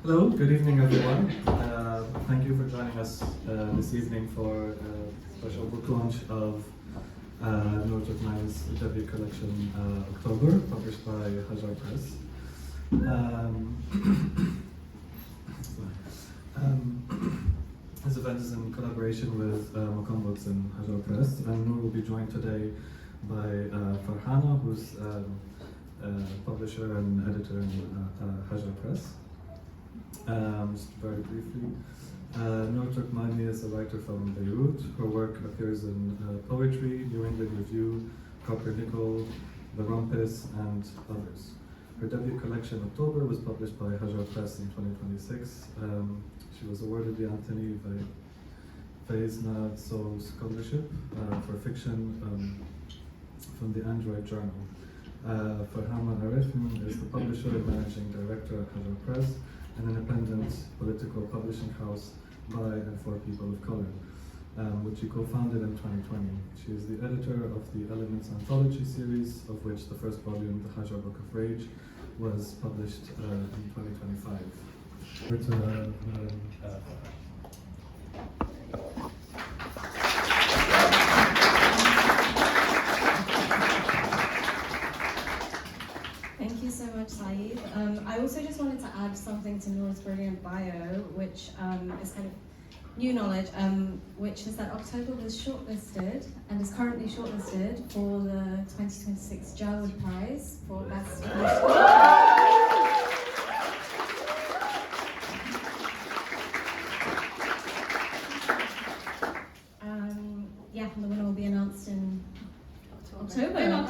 Hello, good evening everyone. Thank you for joining us this evening for a special book launch of Nur Turkmani's debut collection, October, published by Hajar Press. This event is in collaboration with Maqam Books and Hajar Press, and Nur will be joined today by Farhaana, who's publisher and editor in Hajar Press. Just very briefly, Nur Turkmani is a writer from Beirut. Her work appears in Poetry, New England Review, Copper Nickel, The Rumpus, and others. Her debut collection, October, was published by Hajar Press in 2026. She was awarded the Anthony Faisna Soul Scholarship for fiction from the Android Journal. Farhaana Arefin is the publisher and managing director at Hajar Press, an independent political publishing house by and for people of color, which she co-founded in 2020. She is the editor of the Elements Anthology series, of which the first volume, The Hajar Book of Rage, was published in 2025. Thank you so much, Saeed. I also just wanted to add something to Nur's brilliant bio, which is kind of new knowledge, which is that October was shortlisted and is currently shortlisted for the 2026 Hajar Prize for Best yeah, and the winner will be announced in October.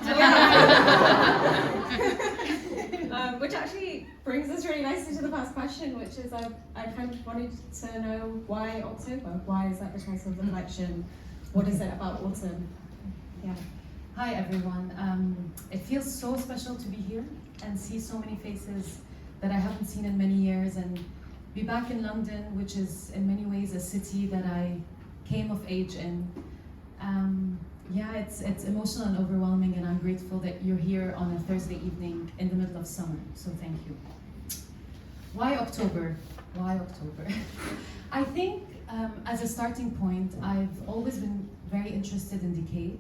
Which actually brings us really nicely to the first question, which is I kind of wanted to know why October? Why is that the choice of the collection? What is it about autumn? Yeah. Hi everyone. It feels so special to be here and see so many faces that I haven't seen in many years, and be back in London, which is in many ways a city that I came of age in. Yeah, it's emotional and overwhelming, and I'm grateful that you're here on a Thursday evening in the middle of summer, so thank you. Why October? Why October? I think as a starting point, I've always been very interested in decay,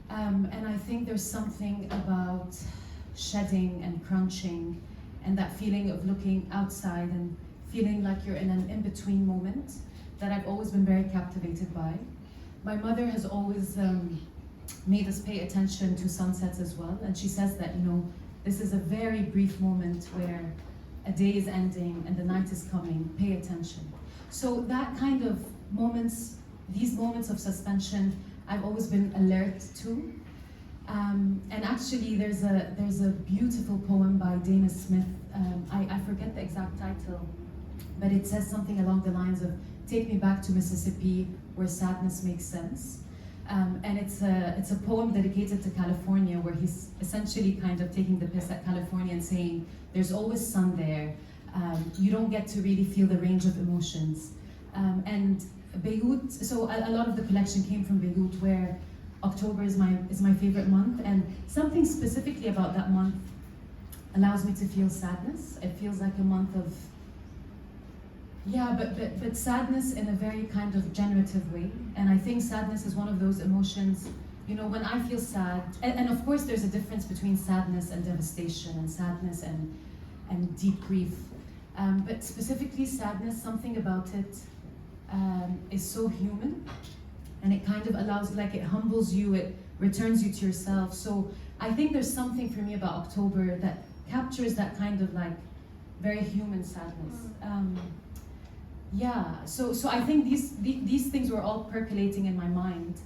and I think there's something about shedding and crunching and that feeling of looking outside and feeling like you're in an in-between moment that I've always been very captivated by. My mother has always made us pay attention to sunsets as well, and she says that, this is a very brief moment where a day is ending and the night is coming, pay attention. So that kind of moments, these moments of suspension, I've always been alert to. And actually there's a beautiful poem by Dana Smith, I forget the exact title, but it says something along the lines of, "Take me back to Mississippi where sadness makes sense." And it's a poem dedicated to California, where he's essentially kind of taking the piss at California and saying, there's always sun there. You don't get to really feel the range of emotions. And Beirut, so a lot of the collection came from Beirut, where October is my favorite month, and something specifically about that month allows me to feel sadness. It feels like a month of, yeah, but sadness in a very kind of generative way. And I think sadness is one of those emotions, when I feel sad, and of course there's a difference between sadness and devastation, and sadness and deep grief. But specifically sadness, something about it is so human, and it kind of allows, like, it humbles you, it returns you to yourself. So I think there's something for me about October that captures that kind of like very human sadness. Yeah, so I think these things were all percolating in my mind,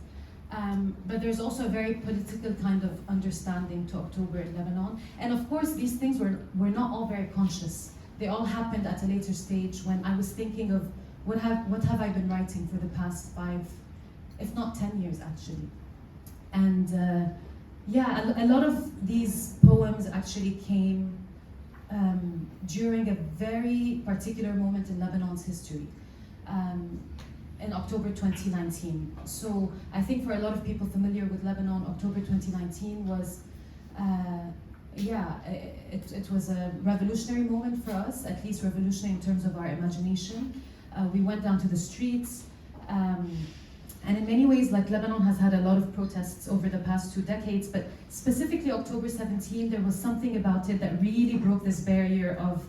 but there's also a very political kind of understanding to October in Lebanon, and of course these things were not all very conscious. They all happened at a later stage when I was thinking of what have I been writing for the past 5, if not 10 years actually, and yeah, a lot of these poems actually came during a very particular moment in Lebanon's history, in October 2019. So I think for a lot of people familiar with Lebanon, October 2019 was it was a revolutionary moment for us, at least revolutionary in terms of our imagination. We went down to the streets, and in many ways, like Lebanon has had a lot of protests over the past 2 decades, but specifically October 17, there was something about it that really broke this barrier of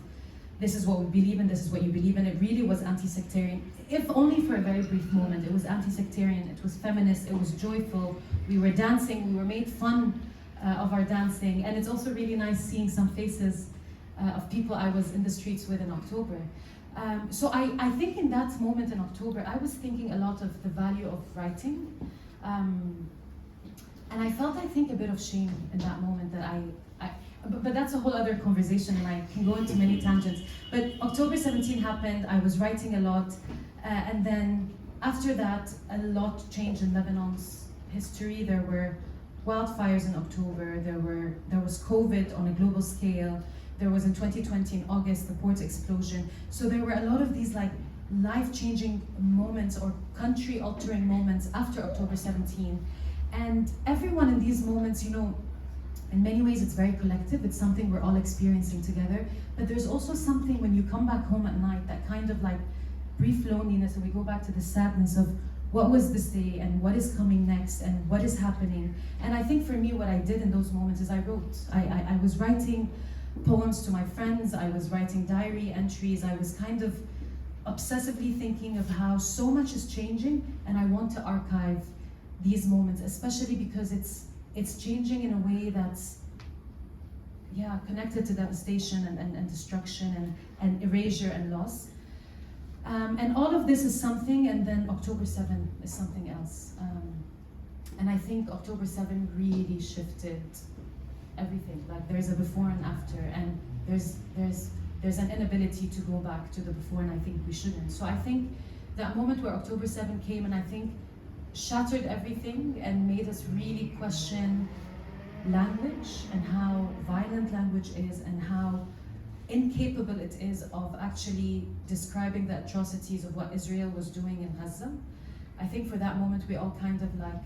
this is what we believe in, this is what you believe in. It really was anti-sectarian, if only for a very brief moment. It was anti-sectarian, it was feminist, it was joyful. We were dancing, we were made fun of our dancing, and it's also really nice seeing some faces of people I was in the streets with in October. So I think in that moment in October, I was thinking a lot of the value of writing. And I felt, I think, a bit of shame in that moment that but that's a whole other conversation and I can go into many tangents. But October 17 happened, I was writing a lot, and then after that, a lot changed in Lebanon's history. There were wildfires in October, there was COVID on a global scale, there was in 2020 in August, the port explosion. So there were a lot of these like life-changing moments or country-altering moments after October 17. And everyone in these moments, you know, in many ways it's very collective, it's something we're all experiencing together, but there's also something when you come back home at night, that kind of like brief loneliness, and we go back to the sadness of what was this day and what is coming next and what is happening. And I think for me what I did in those moments is I wrote. I was writing poems to my friends, I was writing diary entries, I was kind of obsessively thinking of how so much is changing and I want to archive these moments, especially because it's changing in a way that's connected to devastation and destruction and erasure and loss. And all of this is something, and then October 7 is something else. And I think October 7 really shifted everything. Like there's a before and after, and there's an inability to go back to the before, and I think we shouldn't. So I think that moment where October 7 came, and I think shattered everything and made us really question language and how violent language is and how incapable it is of actually describing the atrocities of what Israel was doing in Gaza. I think for that moment we all kind of like,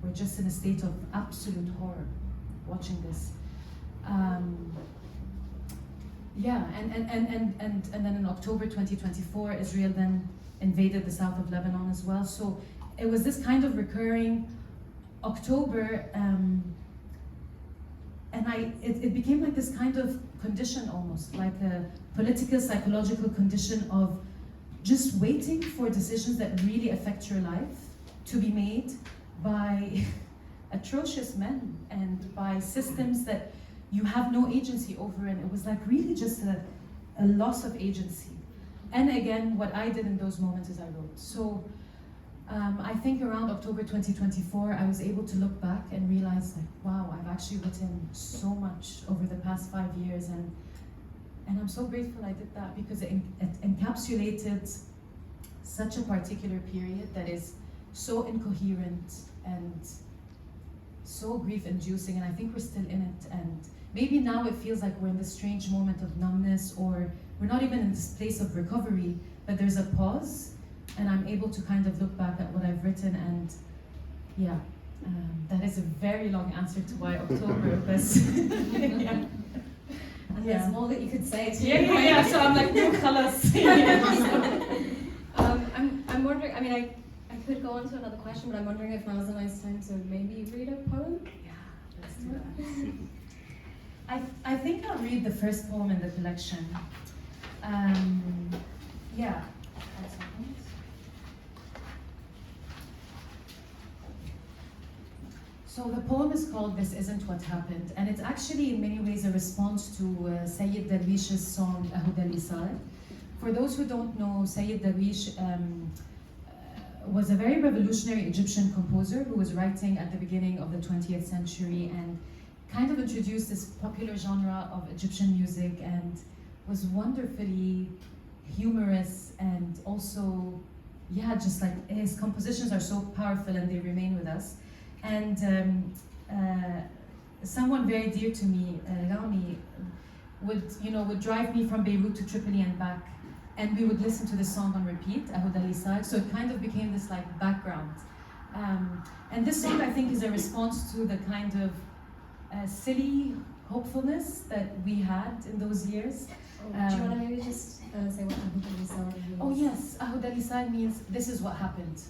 we're just in a state of absolute horror watching this. And then in October 2024, Israel then invaded the south of Lebanon as well. So it was this kind of recurring October, and it became like this kind of condition, almost like a political, psychological condition of just waiting for decisions that really affect your life to be made by atrocious men and by systems that you have no agency over. And it was like really just a loss of agency. And again, what I did in those moments is I wrote. So I think around October 2024, I was able to look back and realize like, wow, I've actually written so much over the past 5 years, and I'm so grateful I did that, because it encapsulated such a particular period that is so incoherent and so grief-inducing, and I think we're still in it. And maybe now it feels like we're in this strange moment of numbness, or we're not even in this place of recovery, but there's a pause. And I'm able to kind of look back at what I've written, and that is a very long answer to why October, but And there's more that you could say too. Yeah. So I'm like, no colors. I'm wondering, I mean, I could go on to another question, but I'm wondering if now is a nice time to maybe read a poem? Yeah, let's do that. I think I'll read the first poem in the collection. So the poem is called This Isn't What Happened, and it's actually in many ways a response to Sayyid Darwish's song Ahud al-Isar. For those who don't know, Sayyid Darwish was a very revolutionary Egyptian composer who was writing at the beginning of the 20th century and kind of introduced this popular genre of Egyptian music, and was wonderfully humorous, and also, just like his compositions are so powerful and they remain with us. And someone very dear to me, Rami, would drive me from Beirut to Tripoli and back, and we would listen to the song on repeat, Ahud al-Isar. So it kind of became this like background. And this song, I think, is a response to the kind of silly hopefulness that we had in those years. Do you want to maybe just say what Ahud means? Oh yes, Ahud al means this is what happened.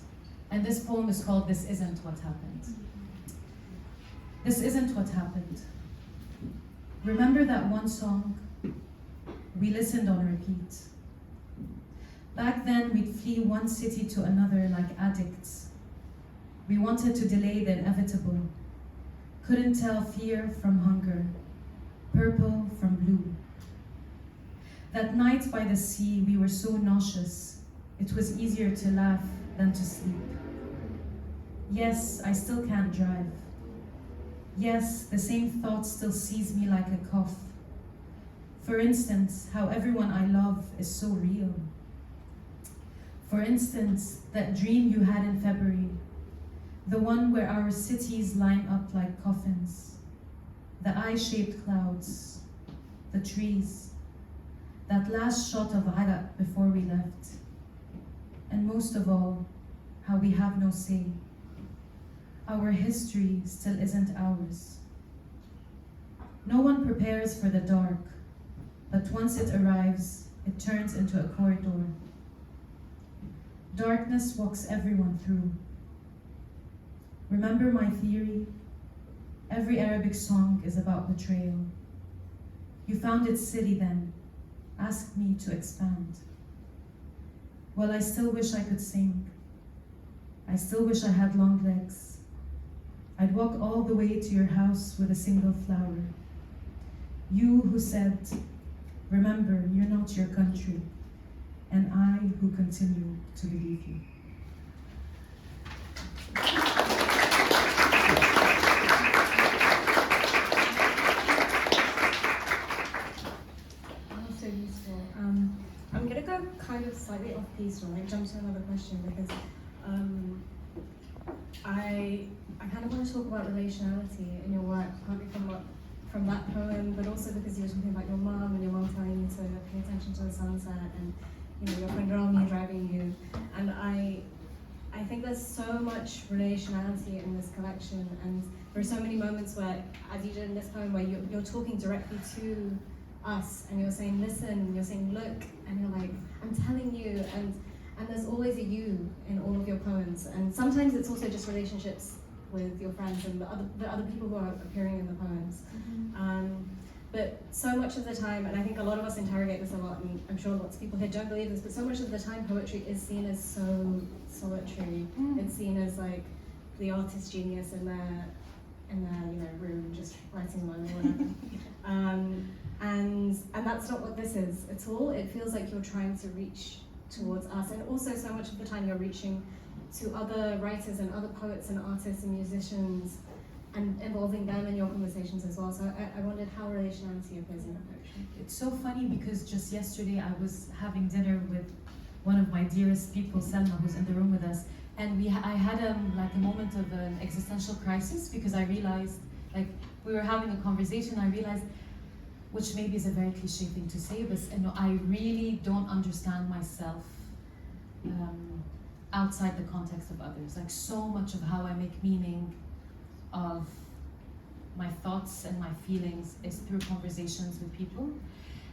And this poem is called This Isn't What Happened. This isn't what happened. Remember that one song? We listened on repeat. Back then, we'd flee one city to another like addicts. We wanted to delay the inevitable. Couldn't tell fear from hunger, purple from blue. That night by the sea, we were so nauseous. It was easier to laugh than to sleep. Yes, I still can't drive. Yes, the same thought still seize me like a cough. For instance, how everyone I love is so real. For instance, that dream you had in February, the one where our cities line up like coffins, the eye-shaped clouds, the trees, that last shot of Araq before we left, and most of all, how we have no say. Our history still isn't ours. No one prepares for the dark, but once it arrives, it turns into a corridor. Darkness walks everyone through. Remember my theory? Every Arabic song is about betrayal. You found it silly then, asked me to expand. Well, I still wish I could sing. I still wish I had long legs. I'd walk all the way to your house with a single flower. You who said, remember, you're not your country, and I who continue to believe you. So useful. I'm gonna go kind of slightly off piece and like jump to another question because I kind of want to talk about relationality in your work, partly from that poem, but also because you were talking about your mom and your mom telling you to pay attention to the sunset and your friend Rami driving you, and I think there's so much relationality in this collection, and there are so many moments where, as you did in this poem, where you're talking directly to us, and you're saying listen, you're saying look, and you're like, I'm telling you, and there's always a you in all of your poems, and sometimes it's also just relationships with your friends and the other people who are appearing in the poems. But so much of the time, and I think a lot of us interrogate this a lot, and I'm sure lots of people here don't believe this, but so much of the time poetry is seen as so solitary. It's seen as like the artist's genius in their room just writing alone or whatever. And that's not what this is at all. It feels like you're trying to reach towards us, and also so much of the time you're reaching to other writers and other poets and artists and musicians and involving them in your conversations as well. So I wondered how relationality appears in the poetry. It's so funny because just yesterday I was having dinner with one of my dearest people, Selma, who's in the room with us, and I had like a moment of an existential crisis because I realized, like, we were having a conversation, I realized, which maybe is a very cliche thing to say, but I really don't understand myself outside the context of others. Like, so much of how I make meaning of my thoughts and my feelings is through conversations with people.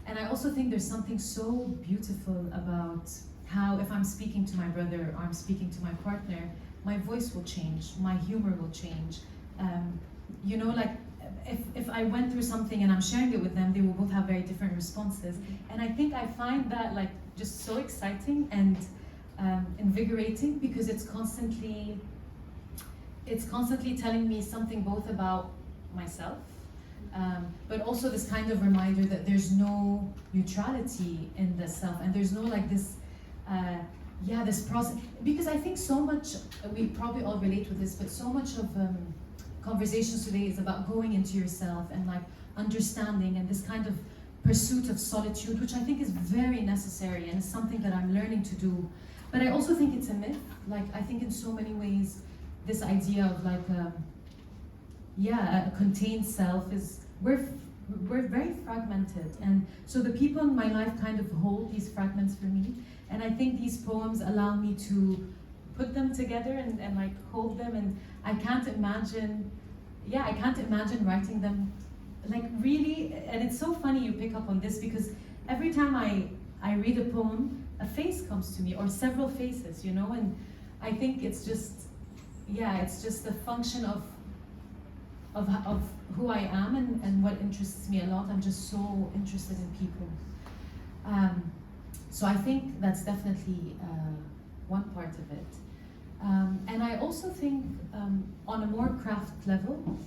And I also think there's something so beautiful about how, if I'm speaking to my brother or I'm speaking to my partner, my voice will change, my humor will change. Like, if I went through something and I'm sharing it with them, they will both have very different responses. And I think I find that like just so exciting and invigorating because it's constantly telling me something both about myself, but also this kind of reminder that there's no neutrality in the self, and there's no like this, this process. Because I think so much, we probably all relate with this, but so much of conversations today is about going into yourself and like understanding and this kind of pursuit of solitude, which I think is very necessary and is something that I'm learning to do. But I also think it's a myth. Like, I think in so many ways, this idea of like a contained self is, we're very fragmented, and so the people in my life kind of hold these fragments for me, and I think these poems allow me to put them together and like hold them, and I can't imagine writing them like really, and it's so funny you pick up on this because every time I read a poem, a face comes to me or several faces, you know, and I think it's just, yeah, it's just a function of who I am and what interests me a lot. I'm just so interested in people. So I think that's definitely one part of it. And I also think on a more craft level,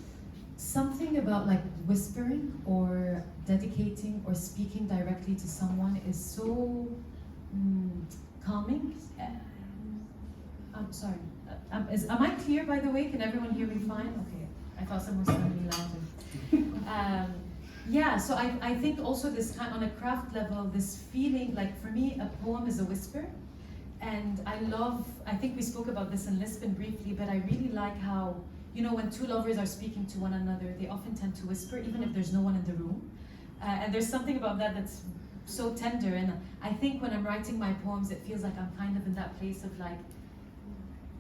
something about like whispering or dedicating or speaking directly to someone is so calming. I'm sorry. Am I clear, by the way? Can everyone hear me fine? Okay. I thought someone was telling me louder. Yeah, so I think also this kind, on a craft level, this feeling, like for me, a poem is a whisper. And I think we spoke about this in Lisbon briefly, but I really like how, you know, when two lovers are speaking to one another, they often tend to whisper, even if there's no one in the room. And there's something about that that's so tender. And I think when I'm writing my poems, it feels like I'm kind of in that place of like,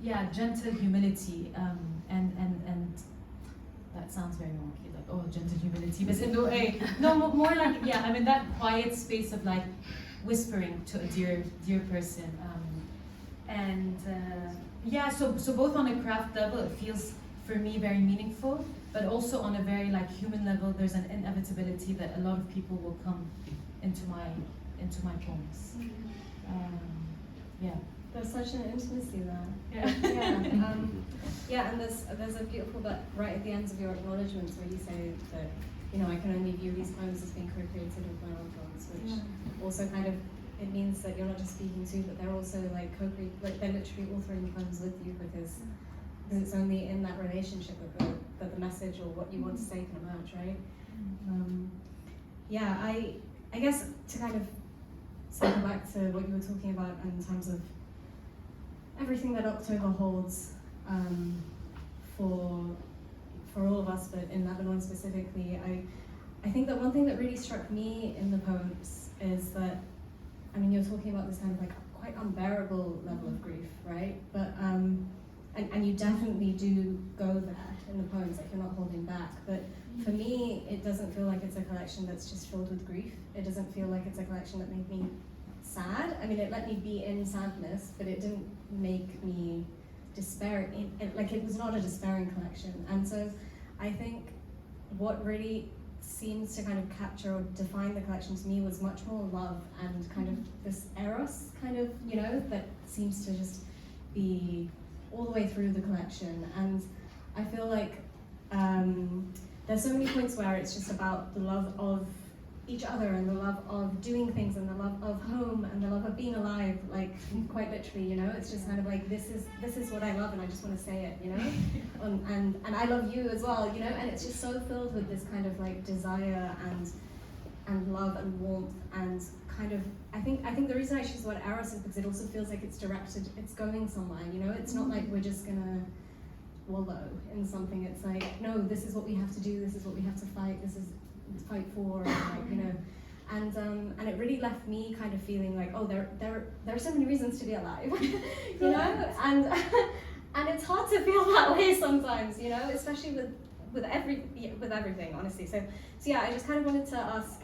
yeah, gentle humility. And that sounds very wonky, like, oh, gentle humility, but in no way. No, more like, yeah, I'm in that quiet space of like whispering to a dear person. Yeah, so both on a craft level, it feels for me very meaningful, but also on a very like human level, there's an inevitability that a lot of people will come into my poems. Yeah. There's such an intimacy there. Yeah. Yeah, and there's a beautiful bit right at the ends of your acknowledgements where you say that, you know, I can only view these poems as being co-created with my own poems, which also kind of, it means that you're not just speaking to, but they're also like like they're literally authoring poems with you because it's only in that relationship that the message or what you want to say can emerge, right? Yeah, I guess to kind of circle back to what you were talking about in terms of everything that October holds for all of us, but in Lebanon specifically, I think that one thing that really struck me in the poems is that, I mean, you're talking about this kind of like quite unbearable level of grief, right? But and you definitely do go there in the poems, like you're not holding back. But for me, it doesn't feel like it's a collection that's just filled with grief. It doesn't feel like it's a collection that made me sad. I mean, it let me be in sadness, but it didn't make me despair. Like it was not a despairing collection. And so I think what really seems to kind of capture or define the collection to me was much more love and kind of this eros kind of, you know, that seems to just be all the way through the collection. And I feel like there's so many points where it's just about the love of each other and the love of doing things and the love of home and the love of being alive, like quite literally, you know. It's just kind of like this is what I love and I just want to say it, you know. And I love you as well, you know. And it's just so filled with this kind of like desire and love and warmth and kind of, I think the reason I choose the word eros is because it also feels like it's directed, it's going somewhere, you know. It's not like we're just gonna wallow in something. It's like, no, this is what we have to do, this is what we have to fight, this is fight for, like, you know. And it really left me kind of feeling like, oh, there are so many reasons to be alive, you know. And it's hard to feel that way sometimes, you know, especially with everything, honestly. So yeah, I just kind of wanted to ask,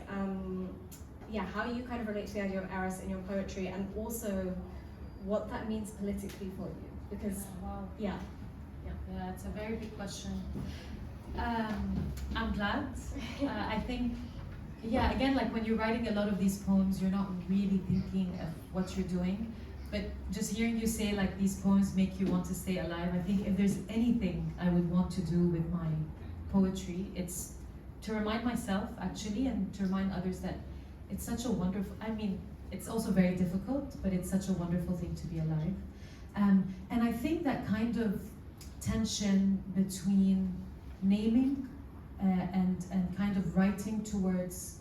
how you kind of relate to the idea of eros in your poetry, and also what that means politically for you, because yeah, it's a very big question. I'm glad. I think, yeah, again, like when you're writing a lot of these poems, you're not really thinking of what you're doing, but just hearing you say like these poems make you want to stay alive. I think if there's anything I would want to do with my poetry, it's to remind myself actually, and to remind others that it's such a wonderful, I mean, it's also very difficult, but it's such a wonderful thing to be alive. And I think that kind of tension between naming and kind of writing towards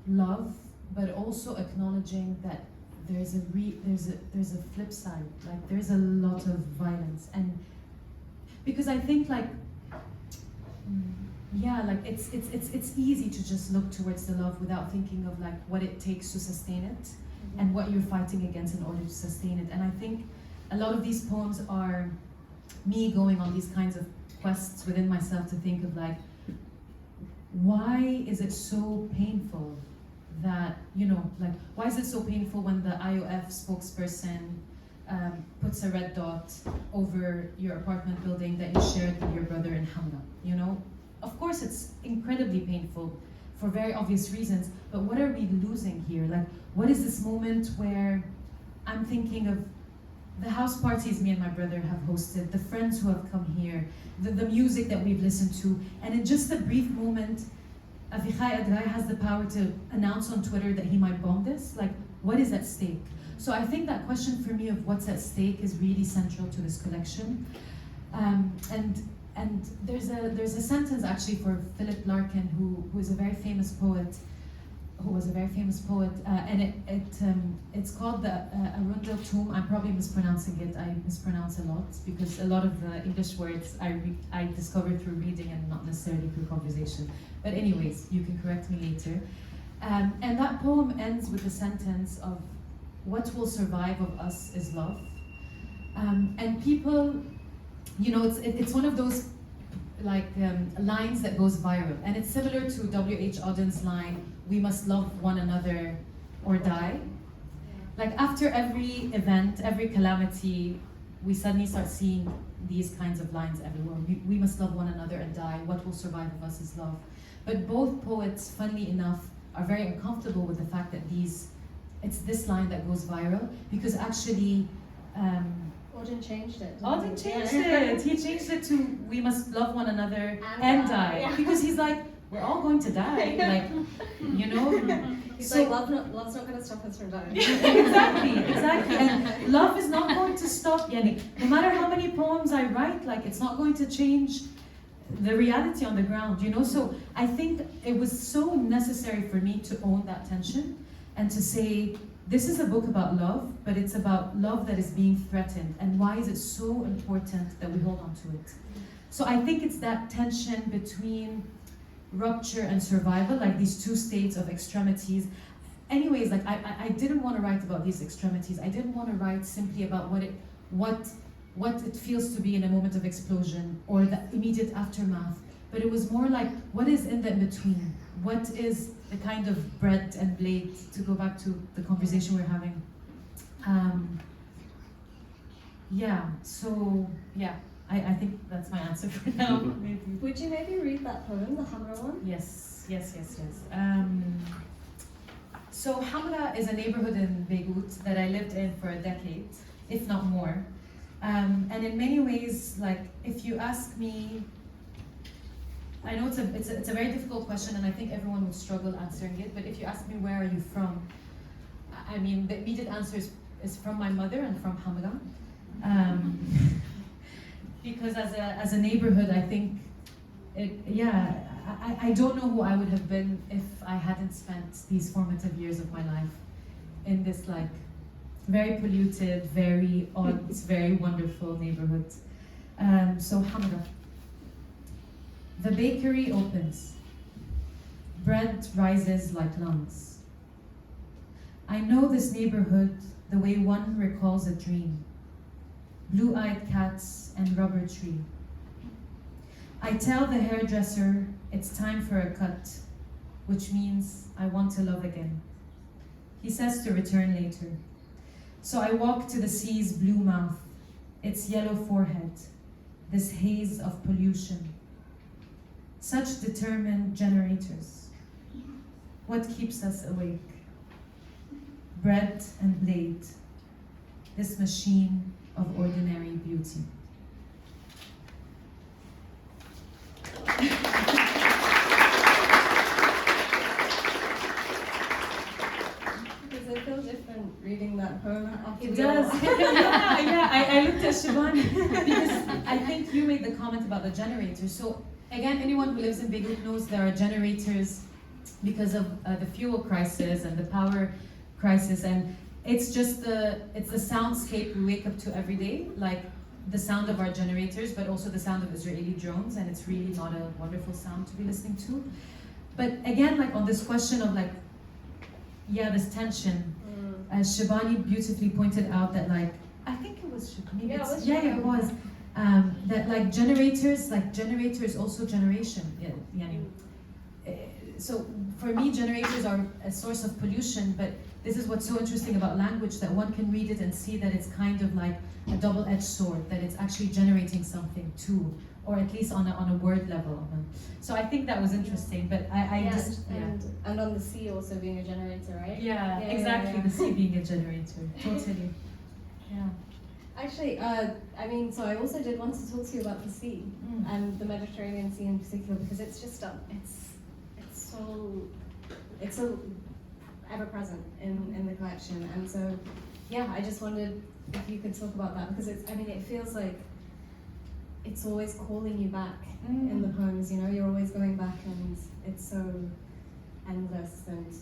love, but also acknowledging that there's a flip side, like there's a lot of violence. And because I think like like it's easy to just look towards the love without thinking of like what it takes to sustain it and what you're fighting against in order to sustain it. And I think a lot of these poems are me going on these kinds of quests within myself to think of like, why is it so painful that, why is it so painful when the IOF spokesperson puts a red dot over your apartment building that you shared with your brother in Hamra? Of course it's incredibly painful for very obvious reasons, but what are we losing here? Like, what is this moment where I'm thinking of the house parties me and my brother have hosted, the friends who have come here, the music that we've listened to, and in just a brief moment, Avichai Adrai has the power to announce on Twitter that he might bomb this? Like, what is at stake? So I think that question for me of what's at stake is really central to this collection. And there's a sentence actually for Philip Larkin, who is a very famous poet, and it's called the Arundel Tomb. I'm probably mispronouncing it. I mispronounce a lot because a lot of the English words I discovered through reading and not necessarily through conversation. But anyways, you can correct me later. And that poem ends with the sentence of, "What will survive of us is love." And people, it's one of those lines that goes viral, and it's similar to W.H. Auden's line, "We must love one another or die." Like, after every event, every calamity, we suddenly start seeing these kinds of lines everywhere. We must love one another and die. What will survive of us is love. But both poets, funnily enough, are very uncomfortable with the fact that it's this line that goes viral, because actually Auden changed it. Auden changed it. He changed it to, "We must love one another and die." Yeah. Because he's like, we're all going to die. Like, He's So- like, love's not going to stop us from dying. Exactly. And love is not going to stop, Yani. No matter how many poems I write, like, it's not going to change the reality on the ground, So I think it was so necessary for me to own that tension and to say, this is a book about love, but it's about love that is being threatened, and why is it so important that we hold on to it? So I think it's that tension between rupture and survival, like these two states of extremities. Anyways, like I didn't want to write about these extremities. I didn't want to write simply about what it feels to be in a moment of explosion or the immediate aftermath, but it was more like, what is in the in-between? What is the kind of bread and blade, to go back to the conversation we're having? I think that's my answer for now. Maybe. Would you maybe read that poem, the Hamra one? Yes. So Hamra is a neighborhood in Beirut that I lived in for a decade, if not more. And in many ways, like, if you ask me, I know it's a very difficult question, and I think everyone would struggle answering it, but if you ask me, where are you from? I mean, the immediate answer is from my mother and from Hamra. Because as a neighborhood, I think, I don't know who I would have been if I hadn't spent these formative years of my life in this, like, very polluted, very odd, very wonderful neighborhood. So Hamra. The bakery opens. Bread rises like lungs. I know this neighborhood the way one recalls a dream. Blue-eyed cats and rubber tree. I tell the hairdresser it's time for a cut, which means I want to love again. He says to return later. So I walk to the sea's blue mouth, its yellow forehead, this haze of pollution. Such determined generators. What keeps us awake? Bread and blade, this machine of ordinary beauty. Does it feel different reading that poem after It does. I looked at Shivani because I think you made the comment about the generators. So again, anyone who lives in Beirut knows there are generators because of the fuel crisis and the power crisis, and it's the soundscape we wake up to every day, like the sound of our generators, but also the sound of Israeli drones, and it's really not a wonderful sound to be listening to. But again, like on this question of like, this tension, as Shivani beautifully pointed out that, like, I think it was Shivani. It was. That like generators also generation. so for me, generators are a source of pollution, but this is what's so interesting about language, that one can read it and see that it's kind of like a double-edged sword, that it's actually generating something too, or at least on a word level. So I think that was interesting, but and on the sea also being a generator, right? Yeah, exactly, the sea being a generator, totally. Yeah. Actually, I mean, so I also did want to talk to you about the sea and the Mediterranean Sea in particular, because it's just it's so ever present in the collection, and so yeah, I just wondered if you could talk about that, because it's, I mean, it feels like it's always calling you back in the poems. You know, you're always going back, and it's so endless and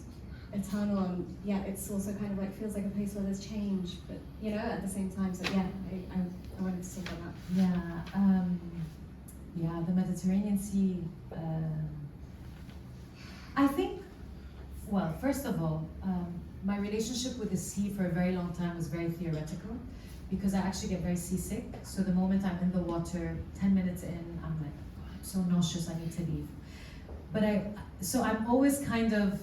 eternal, and yeah, it's also kind of like feels like a place where there's change, but you know, at the same time. So yeah, I wanted to talk about that. Yeah, the Mediterranean Sea. I think, well, first of all, my relationship with the sea for a very long time was very theoretical, because I actually get very seasick. So the moment I'm in the water, 10 minutes in, I'm like, oh, I'm so nauseous, I need to leave. But so I'm always kind of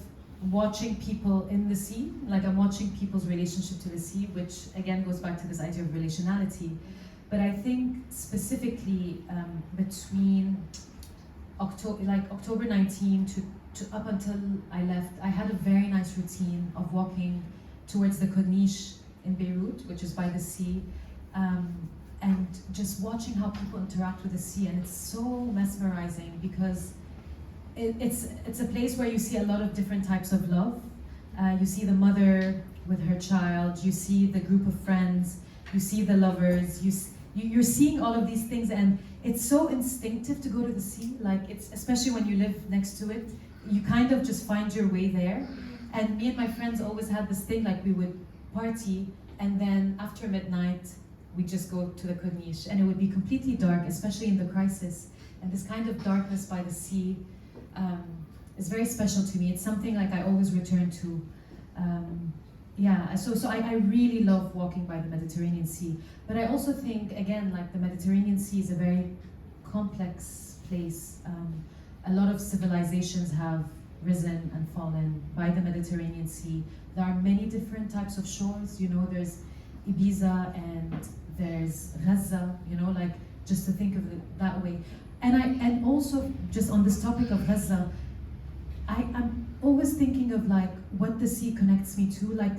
watching people in the sea, like I'm watching people's relationship to the sea, which again goes back to this idea of relationality. But I think specifically between October 19 to up until I left, I had a very nice routine of walking towards the Corniche in Beirut, which is by the sea, and just watching how people interact with the sea. And it's so mesmerizing, because it's a place where you see a lot of different types of love. You see the mother with her child, you see the group of friends, you see the lovers, you're seeing all of these things, and it's so instinctive to go to the sea. Like, it's, especially when you live next to it, you kind of just find your way there. And me and my friends always had this thing, like we would party, and then after midnight we just go to the Corniche, and it would be completely dark, especially in the crisis. And this kind of darkness by the sea is very special to me. It's something like I always return to. So I really love walking by the Mediterranean Sea. But I also think, again, like the Mediterranean Sea is a very complex place. A lot of civilizations have risen and fallen by the Mediterranean Sea. There are many different types of shores. You know, there's Ibiza and there's Gaza, you know, like, just to think of it that way. And also, just on this topic of Gaza, I'm always thinking of like what the sea connects me to, like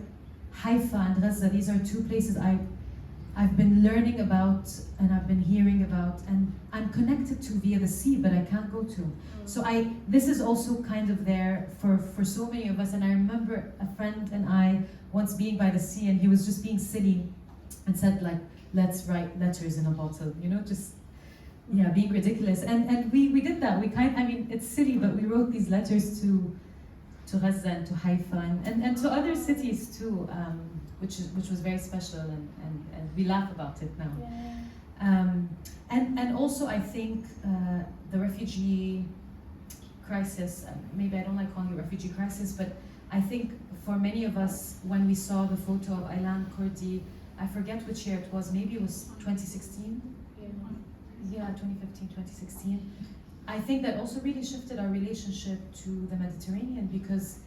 Haifa and Gaza. These are two places I've been learning about and I've been hearing about, and I'm connected to via the sea, but I can't go to. So this is also kind of there for so many of us. And I remember a friend and I once being by the sea, and he was just being silly and said, like, let's write letters in a bottle, you know, just being ridiculous. And we did that. I mean, it's silly, but we wrote these letters to Gaza and to Haifa and to other cities too, which was very special, and we laugh about it now. Yeah. And also, I think the refugee crisis, maybe I don't like calling it refugee crisis, but I think for many of us, when we saw the photo of Aylan Kurdi, I forget which year it was, maybe it was 2016? Yeah, 2015, 2016. I think that also really shifted our relationship to the Mediterranean, because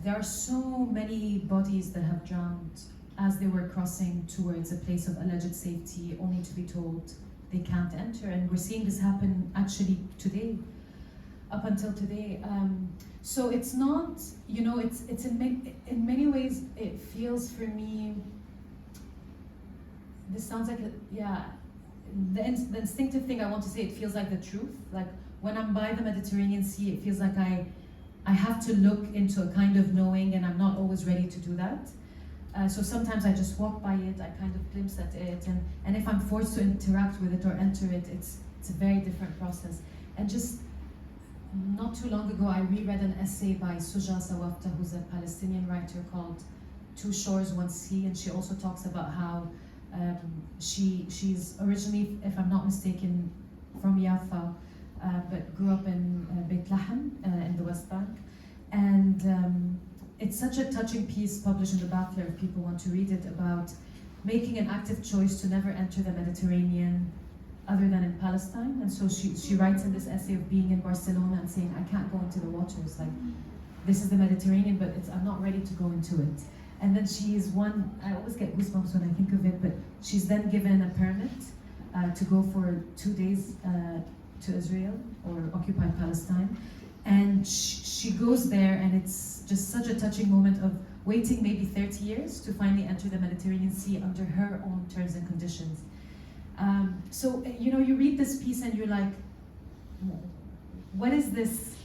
there are so many bodies that have drowned as they were crossing towards a place of alleged safety, only to be told they can't enter. And we're seeing this happen actually today, up until today. So it's not, you know, it's in many ways, it feels for me, this sounds like the instinctive thing I want to say, it feels like the truth. Like when I'm by the Mediterranean Sea, it feels like I have to look into a kind of knowing, and I'm not always ready to do that. So sometimes I just walk by it, I kind of glimpse at it, and if I'm forced to interact with it or enter it, it's a very different process. And just not too long ago, I reread an essay by Suja Sawafta, who's a Palestinian writer, called Two Shores, One Sea, and she also talks about how she's originally, if I'm not mistaken, from Jaffa, but grew up in Beit Lahem in the West Bank. And it's such a touching piece published in the Bachelor, if people want to read it, about making an active choice to never enter the Mediterranean other than in Palestine. And so she writes in this essay of being in Barcelona and saying, I can't go into the waters. Like, this is the Mediterranean, but I'm not ready to go into it. And then she is I always get goosebumps when I think of it, but she's then given a permit to go for 2 days to Israel or occupied Palestine. And she goes there, and it's just such a touching moment of waiting maybe 30 years to finally enter the Mediterranean Sea under her own terms and conditions. So, you read this piece and you're like, what is this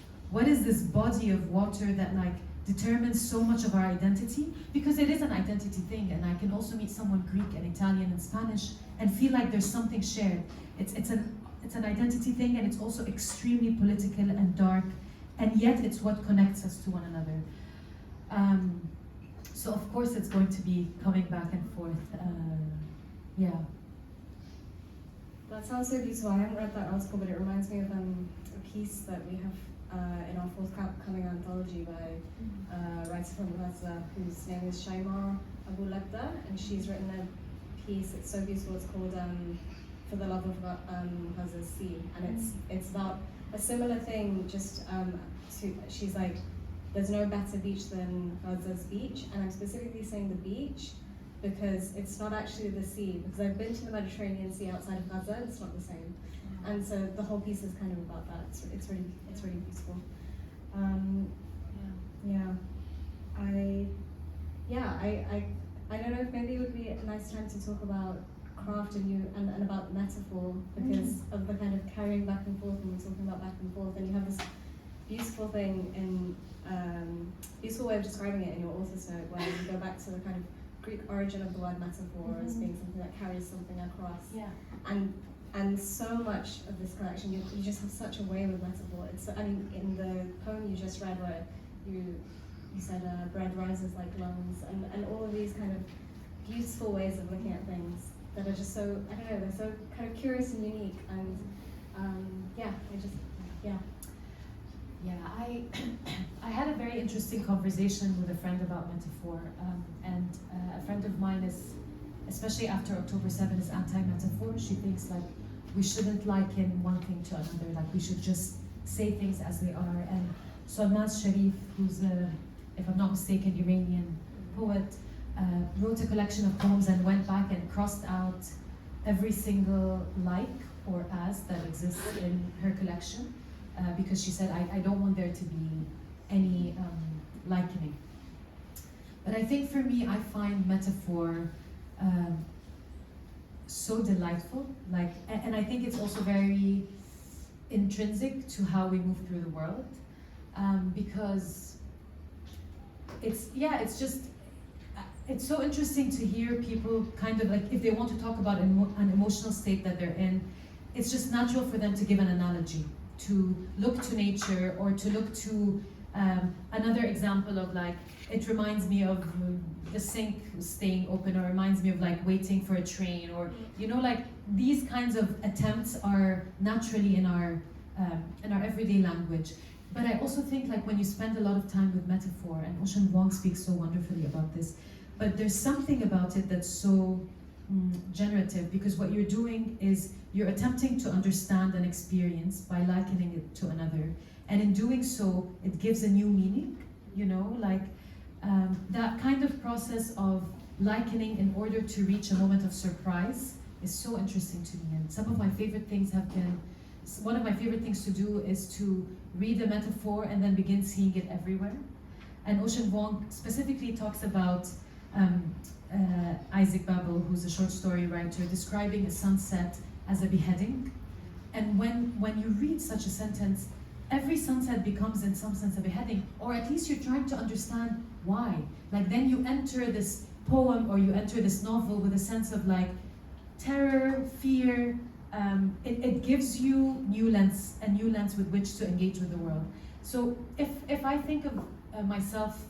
body of water that like determines so much of our identity? Because it is an identity thing, and I can also meet someone Greek and Italian and Spanish and feel like there's something shared. It's an identity thing, and it's also extremely political and dark, and yet it's what connects us to one another. So of course it's going to be coming back and forth. Yeah. That sounds so beautiful. I haven't read that article, but it reminds me of a piece that we have in our forthcoming anthology by a writer from Gaza whose name is Shaima Abu Labda, and she's written a piece. It's so beautiful. It's called "For the Love of Gaza's Sea," and it's about a similar thing. She's like, there's no better beach than Gaza's beach, and I'm specifically saying the beach because it's not actually the sea. Because I've been to the Mediterranean Sea outside of Gaza, it's not the same. And so the whole piece is kind of about that. It's really beautiful. I don't know if maybe it would be a nice time to talk about craft and about metaphor, because of the kind of carrying back and forth, and we're talking about back and forth, and you have this beautiful thing in beautiful way of describing it in your author's note, where you go back to the kind of Greek origin of the word metaphor as being something that carries something across. Yeah. And so much of this collection, you just have such a way with metaphor. In the poem you just read, where you said bread rises like lungs, and all of these kind of beautiful ways of looking at things that are just so, I don't know, they're so kind of curious and unique. And I had a very interesting conversation with a friend about metaphor, and a friend of mine is, especially after October 7, is anti-metaphor. She thinks like we shouldn't liken one thing to another, like we should just say things as they are. And Solmaz Sharif, who's if I'm not mistaken, Iranian poet, wrote a collection of poems and went back and crossed out every single like or as that exists in her collection, because she said, I don't want there to be any likening. But I think for me, I find metaphor so delightful, and I think it's also very intrinsic to how we move through the world, because it's so interesting to hear people kind of like, if they want to talk about an emotional state that they're in, it's just natural for them to give an analogy, to look to nature, or to look to another example of like, it reminds me of the sink staying open, or reminds me of like waiting for a train, or like these kinds of attempts are naturally in our everyday language. But I also think like when you spend a lot of time with metaphor, and Ocean Vuong speaks so wonderfully about this, but there's something about it that's so generative, because what you're doing is you're attempting to understand an experience by likening it to another, and in doing so it gives a new meaning, that kind of process of likening in order to reach a moment of surprise is so interesting to me. And some of my favorite things have been, one of my favorite things to do is to read a metaphor and then begin seeing it everywhere. And Ocean Vuong specifically talks about Isaac Babel, who's a short story writer, describing a sunset as a beheading. And when you read such a sentence, every sunset becomes in some sense a beheading, or at least you're trying to understand why. Like then you enter this poem or you enter this novel with a sense of like terror, fear. It gives you a new lens with which to engage with the world. So if I think of myself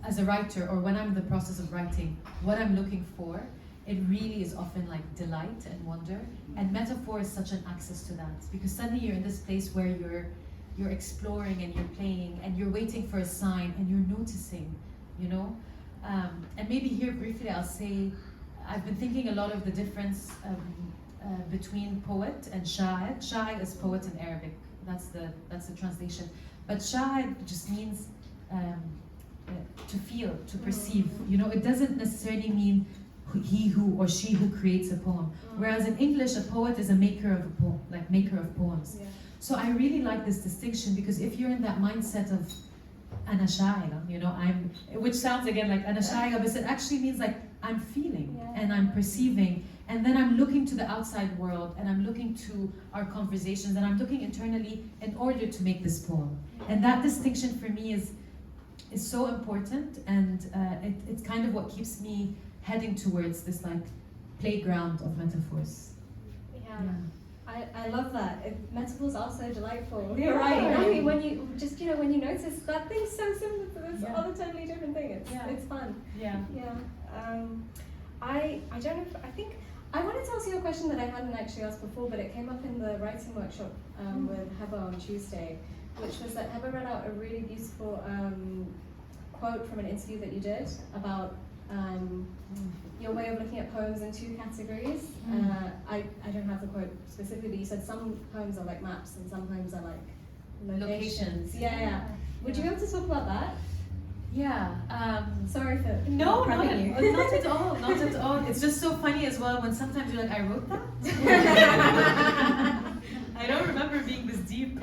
as a writer, or when I'm in the process of writing, what I'm looking for, it really is often like delight and wonder, and metaphor is such an access to that, because suddenly you're in this place where you're exploring and you're playing and you're waiting for a sign and you're noticing, and maybe here briefly I'll say I've been thinking a lot of the difference between poet and sha'ir. Sha'ir is poet in Arabic. That's the translation. But sha'ir just means to feel, to perceive. You know, it doesn't necessarily mean he who or she who creates a poem. Whereas in English, a poet is a maker of a poem, like maker of poems. Yeah. So I really like this distinction, because if you're in that mindset of ana sha'ira, you know, which sounds again like ana sha'ira, but it actually means like I'm feeling and I'm perceiving, and then I'm looking to the outside world, and I'm looking to our conversations, and I'm looking internally in order to make this poem. And that distinction for me is so important, and it's kind of what keeps me heading towards this like playground of metaphors. Yeah. I love that. Metaphors are so delightful. You're right. I mean, when you just, when you notice that thing's so similar to this other totally different thing, it's fun. Yeah. Yeah. I don't know. I think I wanted to ask you a question that I hadn't actually asked before, but it came up in the writing workshop with Hajar on Tuesday, which was that Hajar read out a really beautiful quote from an interview that you did about your way of looking at poems in two categories. I don't have the quote specifically, but you said some poems are like maps and some poems are like locations. Yeah. Would you be able to talk about that? Yeah. Sorry for not you. Not at all. Not at all. It's just so funny as well when sometimes you're like, I wrote that. I don't remember being this deep.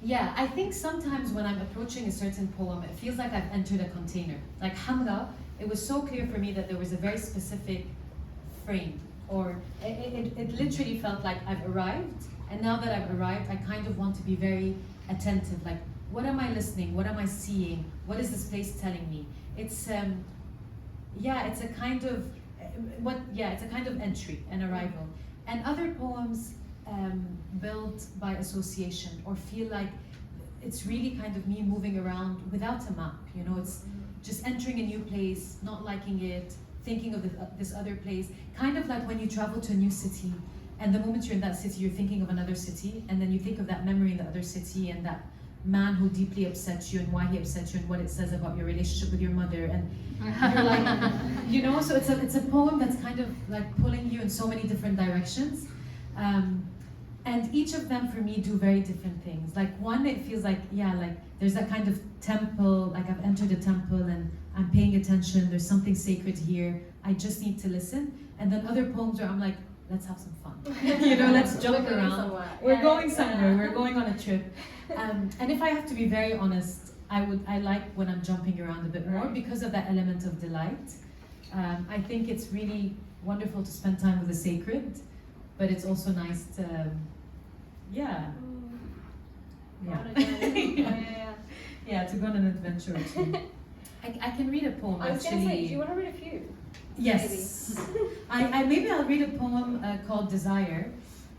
Yeah, I think sometimes when I'm approaching a certain poem, it feels like I've entered a container. Like Hamra, it was so clear for me that there was a very specific frame, or it literally felt like I've arrived, and now that I've arrived, I kind of want to be very attentive. Like, what am I listening? What am I seeing? What is this place telling me? It's it's a kind of it's a kind of entry and arrival. And other poems built by association, or feel like it's really kind of me moving around without a map. You know, it's just entering a new place, not liking it, thinking of this other place. Kind of like when you travel to a new city, and the moment you're in that city, you're thinking of another city, and then you think of that memory in the other city, and that man who deeply upset you, and why he upset you, and what it says about your relationship with your mother, and you're like, you know, so it's a poem that's kind of like pulling you in so many different directions. And each of them for me do very different things. Like one, it feels like, like there's that kind of temple, like I've entered a temple and I'm paying attention, there's something sacred here, I just need to listen. And then other poems where I'm like, let's have some fun. You know, let's jump around. We're going somewhere, we're going on a trip. And if I have to be very honest, I like when I'm jumping around a bit more because of that element of delight. I think it's really wonderful to spend time with the sacred, but it's also nice to, to go on an adventure or two. I can read a poem I was actually. going to say, do you want to read a few? Yes. Maybe I'll read a poem called Desire,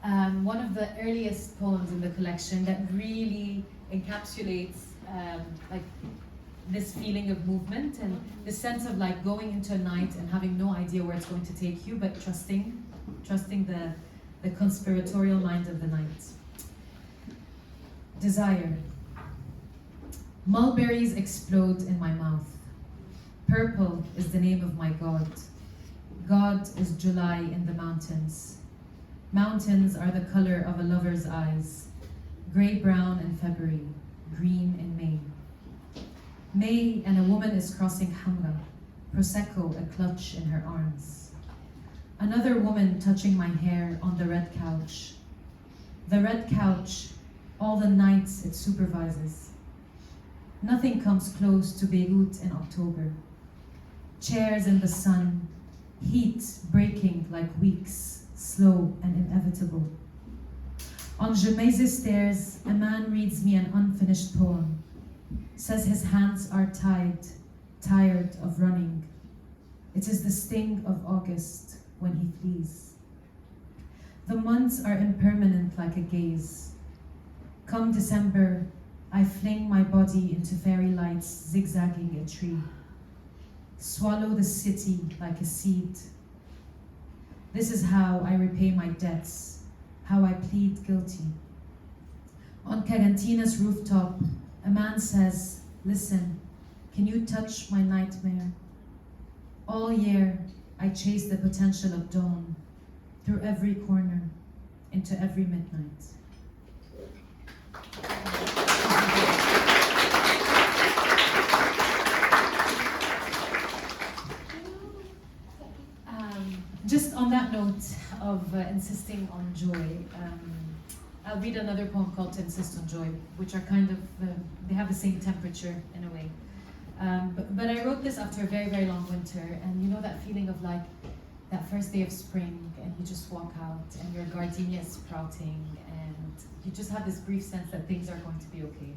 one of the earliest poems in the collection that really encapsulates like this feeling of movement and the sense of like going into a night and having no idea where it's going to take you, but trusting the conspiratorial mind of the night. Desire. Mulberries explode in my mouth. Purple is the name of my God. God is July in the mountains. Mountains are the color of a lover's eyes. Gray-brown in February, green in May. May and a woman is crossing Hamra, Prosecco a clutch in her arms. Another woman touching my hair on the red couch. The red couch, all the nights it supervises. Nothing comes close to Beirut in October. Chairs in the sun, heat breaking like weeks, slow and inevitable. On Jemaize stairs, a man reads me an unfinished poem, says his hands are tired of running. It is the sting of August when he flees. The months are impermanent like a gaze. Come December, I fling my body into fairy lights zigzagging a tree. Swallow the city like a seed. This is how I repay my debts, how I plead guilty. On Carantina's rooftop, a man says, listen, can you touch my nightmare? All year, I chase the potential of dawn through every corner, into every midnight. Just on that note of insisting on joy, I'll read another poem called To Insist on Joy, which are kind of, they have the same temperature in a way. But I wrote this after a very, very long winter, and you know that feeling of like that first day of spring, and you just walk out, and your gardenia is sprouting, and you just have this brief sense that things are going to be okay.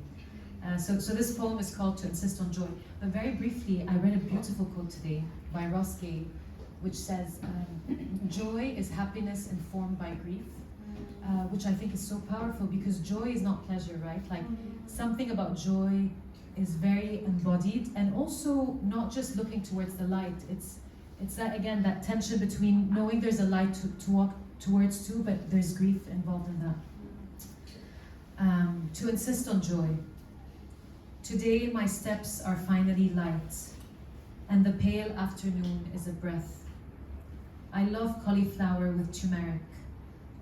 So this poem is called To Insist on Joy. But very briefly, I read a beautiful quote today by Ross Gay, which says, joy is happiness informed by grief, which I think is so powerful, because joy is not pleasure, right? Like, something about joy is very embodied, and also not just looking towards the light. It's that, again, that tension between knowing there's a light to walk towards too, but there's grief involved in that. To insist on joy. Today my steps are finally light, and the pale afternoon is a breath. I love cauliflower with turmeric,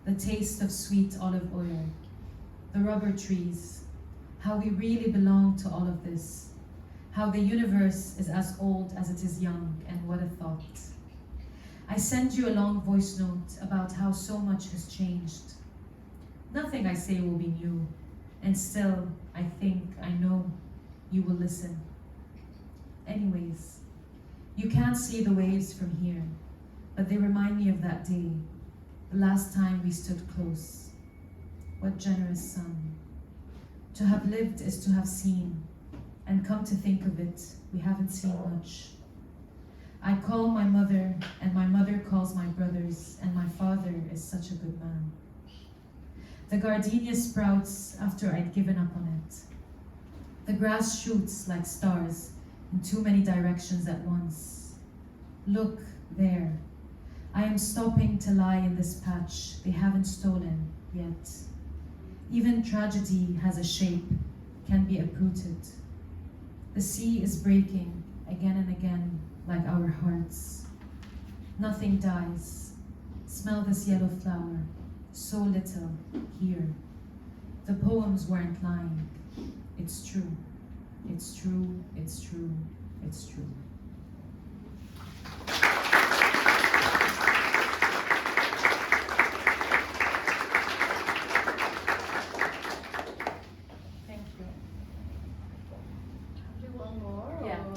the taste of sweet olive oil, the rubber trees, how we really belong to all of this, how the universe is as old as it is young, and what a thought. I send you a long voice note about how so much has changed. Nothing I say will be new, and still, I think, I know, you will listen. Anyways, you can't see the waves from here, but they remind me of that day, the last time we stood close. What generous sun. To have lived is to have seen, and come to think of it, we haven't seen much. I call my mother, and my mother calls my brothers, and my father is such a good man. The gardenia sprouts after I'd given up on it. The grass shoots like stars in too many directions at once. Look, there. I am stopping to lie in this patch they haven't stolen yet. Even tragedy has a shape, can be uprooted. The sea is breaking again and again, like our hearts. Nothing dies. Smell this yellow flower, so little here. The poems weren't lying. It's true. It's true. It's true. It's true.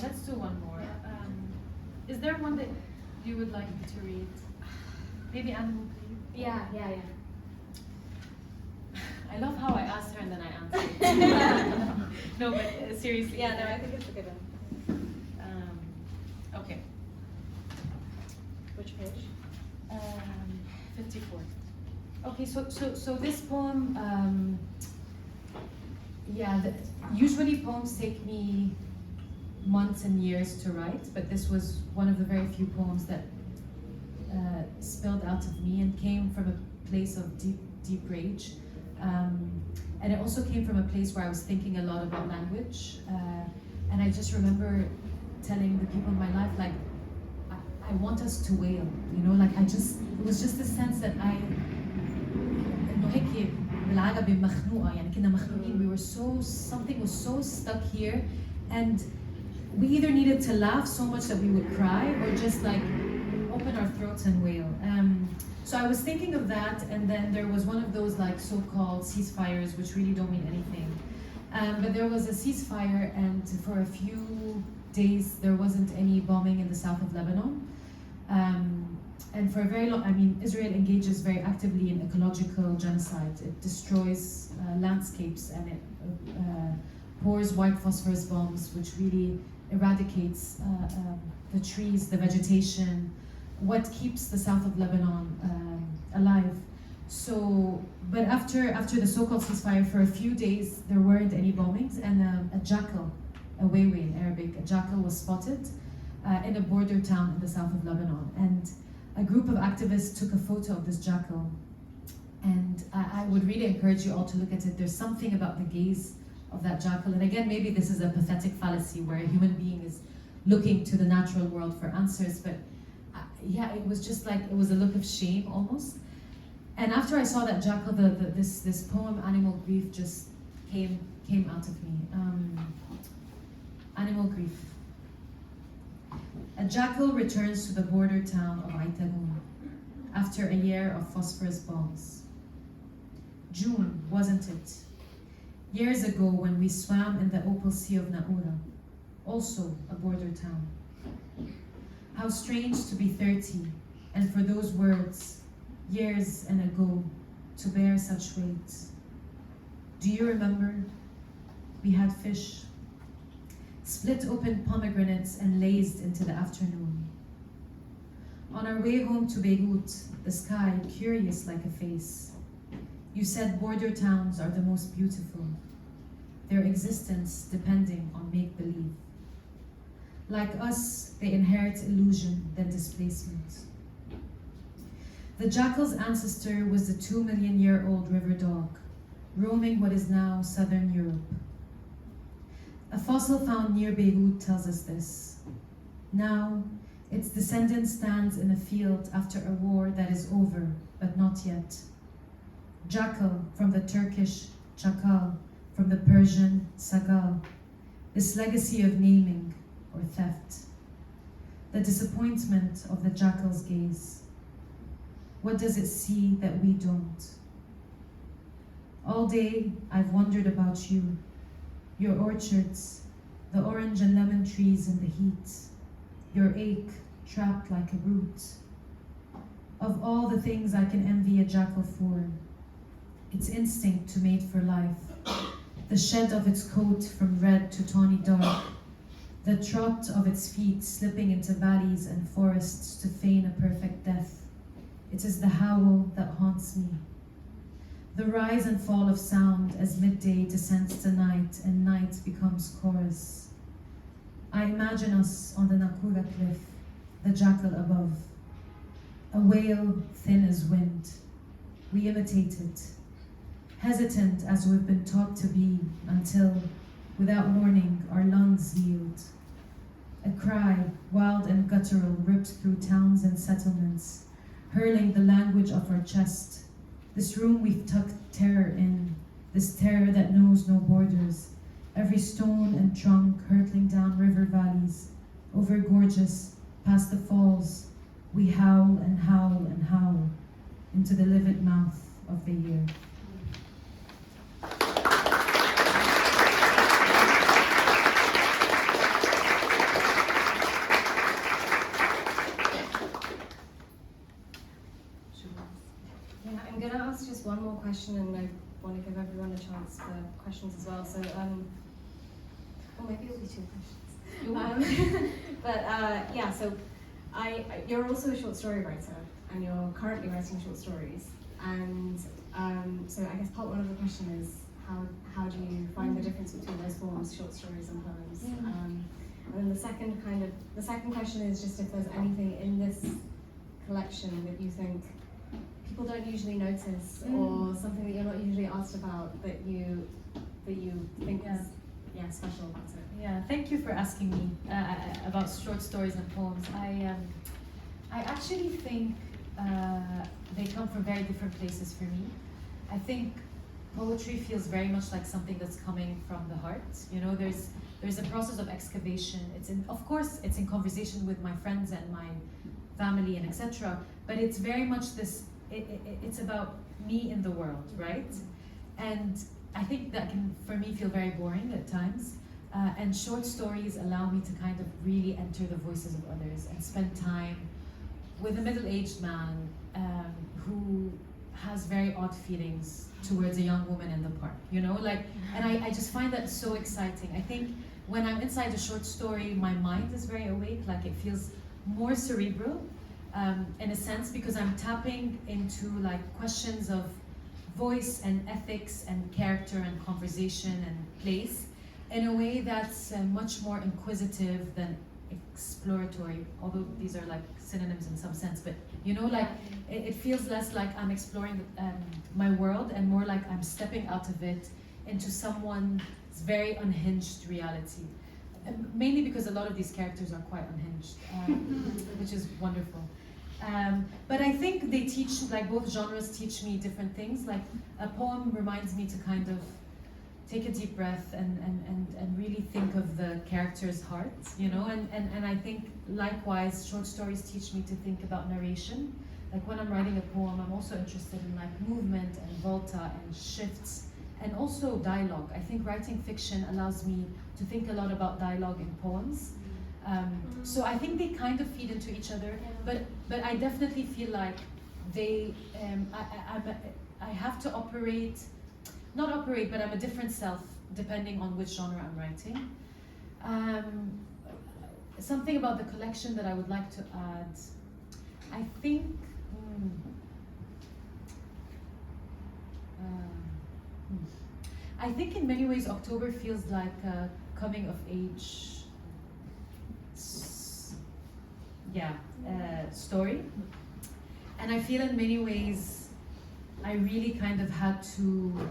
Let's do one more. Is there one that you would like me to read? Maybe Animal Please? Yeah. I love how I asked her and then I answered. No, but seriously. Yeah, no, I think it's a good one. Okay. Which page? 54. Okay, so this poem, usually poems take me months and years to write, but this was one of the very few poems that spilled out of me and came from a place of deep rage. And it also came from a place where I was thinking a lot about language. And I just remember telling the people in my life, like, I want us to wail, you know, like it was just the sense that we were something was so stuck here, and we either needed to laugh so much that we would cry, or just like open our throats and wail. So I was thinking of that, and then there was one of those like so-called ceasefires, which really don't mean anything. But there was a ceasefire, and for a few days there wasn't any bombing in the south of Lebanon. And for a very long, Israel engages very actively in ecological genocide. It destroys landscapes, and it pours white phosphorus bombs, which really eradicates the trees, the vegetation, what keeps the south of Lebanon alive. So, but after the so-called ceasefire, for a few days there weren't any bombings, and a jackal, a wewe in Arabic, a jackal was spotted in a border town in the south of Lebanon. And a group of activists took a photo of this jackal. And I would really encourage you all to look at it. There's something about the gaze of that jackal. And again, maybe this is a pathetic fallacy where a human being is looking to the natural world for answers, but yeah, it was just like, it was a look of shame almost. And after I saw that jackal, this poem, Animal Grief, just came out of me. Animal Grief. A jackal returns to the border town of Aitagun after a year of phosphorus bombs. June, wasn't it? Years ago when we swam in the opal sea of Naura, also a border town. How strange to be 30, and for those words, years and ago, to bear such weight. Do you remember? We had fish, split open pomegranates and lazed into the afternoon. On our way home to Beirut, the sky curious like a face. You said border towns are the most beautiful, their existence depending on make-believe. Like us, they inherit illusion, then displacement. The jackal's ancestor was the 2 million year old river dog, roaming what is now southern Europe. A fossil found near Beirut tells us this. Now, its descendant stands in a field after a war that is over, but not yet. Jackal from the Turkish chakal, from the Persian sagal, this legacy of naming or theft. The disappointment of the jackal's gaze. What does it see that we don't? All day I've wondered about you, your orchards, the orange and lemon trees in the heat, your ache trapped like a root. Of all the things I can envy a jackal for, its instinct to mate for life, the shed of its coat from red to tawny dark, the trot of its feet slipping into valleys and forests to feign a perfect death. It is the howl that haunts me. The rise and fall of sound as midday descends to night and night becomes chorus. I imagine us on the Nakura cliff, the jackal above. A wail thin as wind. We imitate it, hesitant as we've been taught to be until, without warning, our lungs yield. A cry, wild and guttural, ripped through towns and settlements, hurling the language of our chest. This room we've tucked terror in, this terror that knows no borders. Every stone and trunk hurtling down river valleys, over gorges, past the falls. We howl and howl and howl into the livid mouth of the year. I'm going to ask just one more question, and I want to give everyone a chance for questions as well. So, or maybe it'll be 2 questions. Yeah, so you're also a short story writer, and you're currently writing short stories. And so I guess part one of the question is, how do you find the difference between those forms, short stories and poems? And then the second question is just if there's anything in this collection that you think people don't usually notice, or something that you're not usually asked about that you think is special about it. Yeah, thank you for asking me about short stories and poems. I actually think they come from very different places for me. I think poetry feels very much like something that's coming from the heart. You know, there's a process of excavation. Of course, it's in conversation with my friends and my family and etc. But it's very much this. It's about me in the world, right? And I think that can, for me, feel very boring at times. And short stories allow me to kind of really enter the voices of others and spend time with a middle-aged man who has very odd feelings towards a young woman in the park, you know? And I just find that so exciting. I think when I'm inside a short story, my mind is very awake, like it feels more cerebral. In a sense, because I'm tapping into like questions of voice and ethics and character and conversation and place in a way that's much more inquisitive than exploratory, although these are like synonyms in some sense, but you know, like it feels less like I'm exploring my world and more like I'm stepping out of it into someone's very unhinged reality. Mainly because a lot of these characters are quite unhinged, which is wonderful. But I think they teach, like both genres teach me different things. Like a poem reminds me to kind of take a deep breath and really think of the character's heart, you know, and I think likewise short stories teach me to think about narration. Like when I'm writing a poem, I'm also interested in like movement and volta and shifts and also dialogue. I think writing fiction allows me to think a lot about dialogue in poems. So I think they kind of feed into each other, but I definitely feel like they, I have to operate, not operate, but I'm a different self depending on which genre I'm writing. Something about the collection that I would like to add, I think, I think in many ways October feels like a coming of age story, and I feel in many ways I really kind of had to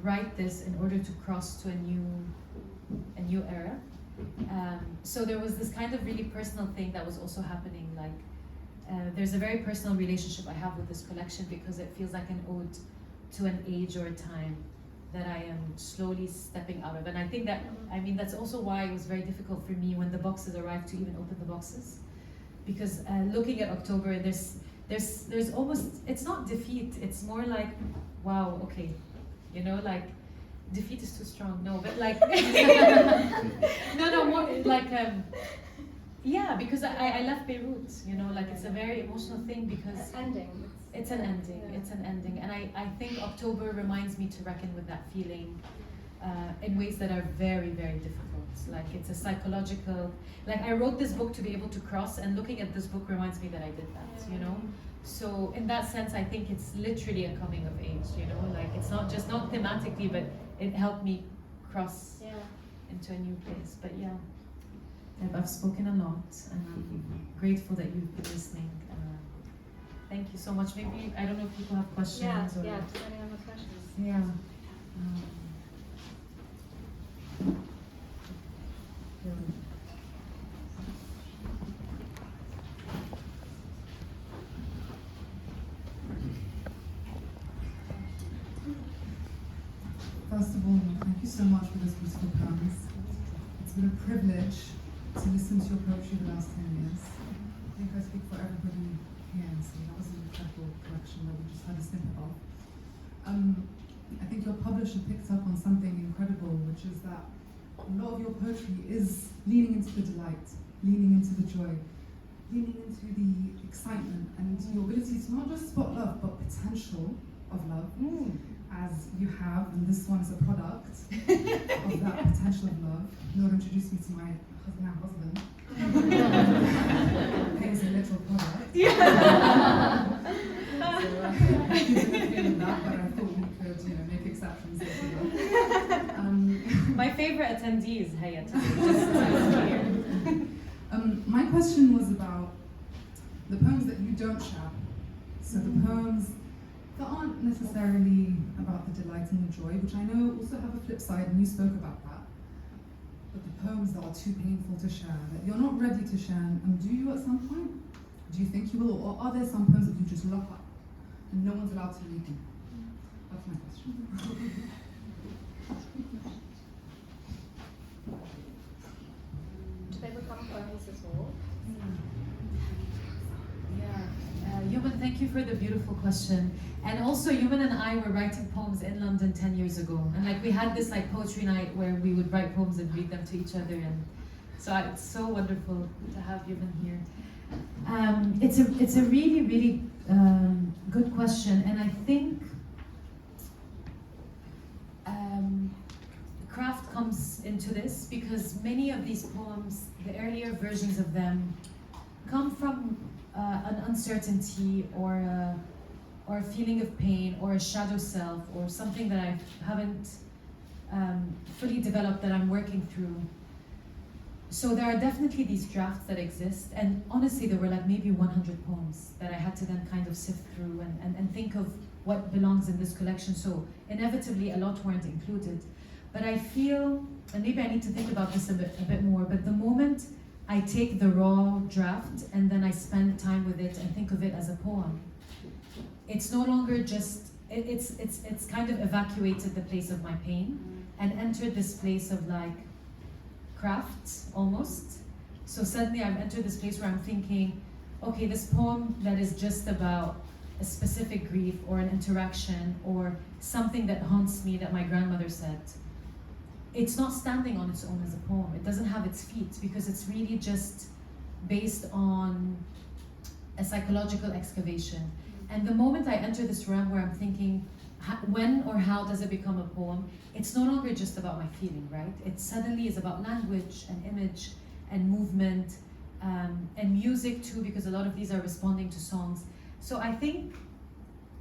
write this in order to cross to a new era. So there was this kind of really personal thing that was also happening, like there's a very personal relationship I have with this collection because it feels like an ode to an age or a time that I am slowly stepping out of. And I think that, I mean, that's also why it was very difficult for me when the boxes arrived to even open the boxes. Because looking at October, there's almost, it's not defeat, it's more like, wow, okay, you know, like, defeat is too strong, no, but like, no, more like, yeah, because I left Beirut, you know, like it's a very emotional thing because it's an ending, and I think October reminds me to reckon with that feeling in ways that are very, very difficult. Like it's a psychological, like I wrote this book to be able to cross, and looking at this book reminds me that I did that, you know? So in that sense, I think it's literally a coming of age, you know? Like it's not just, not thematically, but it helped me cross into a new place. But yeah, I've spoken a lot, and I'm grateful that you've been listening. Thank you so much. Maybe, I don't know if people have questions. Yeah, or, do anyone have questions? Yeah. First of all, thank you so much for those beautiful poems. It's been a privilege to listen to your poetry the last 10 years. I think I speak for everybody here and say that was an incredible collection that we just had a snippet of. I think your publisher picked up on something incredible, which is that a lot of your poetry is leaning into the delight, leaning into the joy, leaning into the excitement, and your ability to not just spot love, but potential of love, as you have, and this one is a product of that potential of love. Nur introduced me to my husband. It is a literal product. So I didn't agree with that, but I thought we could, you know, make exceptions if you will. My favorite attendee is Haya today. My question was about the poems that you don't share. So the poems that aren't necessarily about the delight and the joy, which I know also have a flip side, and you spoke about that. But the poems that are too painful to share, that you're not ready to share, and do you at some point? Do you think you will, or are there some poems that you just lock up and no one's allowed to read them? That's my question. Do they become poems as well? Yuman, thank you for the beautiful question. And also, Yuman and I were writing poems in London 10 years ago. And like we had this like poetry night where we would write poems and read them to each other. And so it's so wonderful to have Yuman here. It's a really, really good question. And I think craft comes into this because many of these poems, the earlier versions of them, come from an uncertainty or a feeling of pain or a shadow self or something that I haven't fully developed that I'm working through. So there are definitely these drafts that exist, and honestly there were like maybe 100 poems that I had to then kind of sift through and think of what belongs in this collection. So inevitably a lot weren't included. But I feel, and maybe I need to think about this a bit more, but the moment I take the raw draft and then I spend time with it and think of it as a poem. It's no longer just, it's kind of evacuated the place of my pain and entered this place of like craft almost. So suddenly I've entered this place where I'm thinking, okay, this poem that is just about a specific grief or an interaction or something that haunts me that my grandmother said, it's not standing on its own as a poem. It doesn't have its feet because it's really just based on a psychological excavation. And the moment I enter this realm where I'm thinking, when or how does it become a poem? It's no longer just about my feeling, right? It suddenly is about language and image and movement and music too, because a lot of these are responding to songs. So I think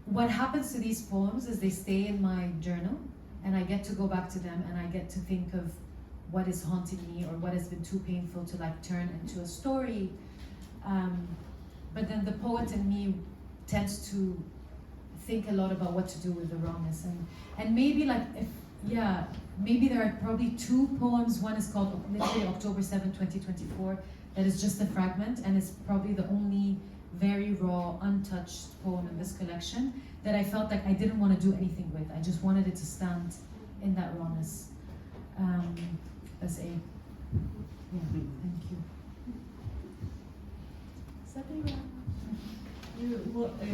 what happens to these poems is they stay in my journal and I get to go back to them and I get to think of what is haunting me or what has been too painful to like turn into a story. But then the poet in me tends to think a lot about what to do with the rawness and maybe like maybe there are probably two poems. One is called literally October 7, 2024, that is just a fragment and it's probably the only very raw, untouched poem in this collection that I felt like I didn't want to do anything with. I just wanted it to stand in that rawness. That's thank you. What a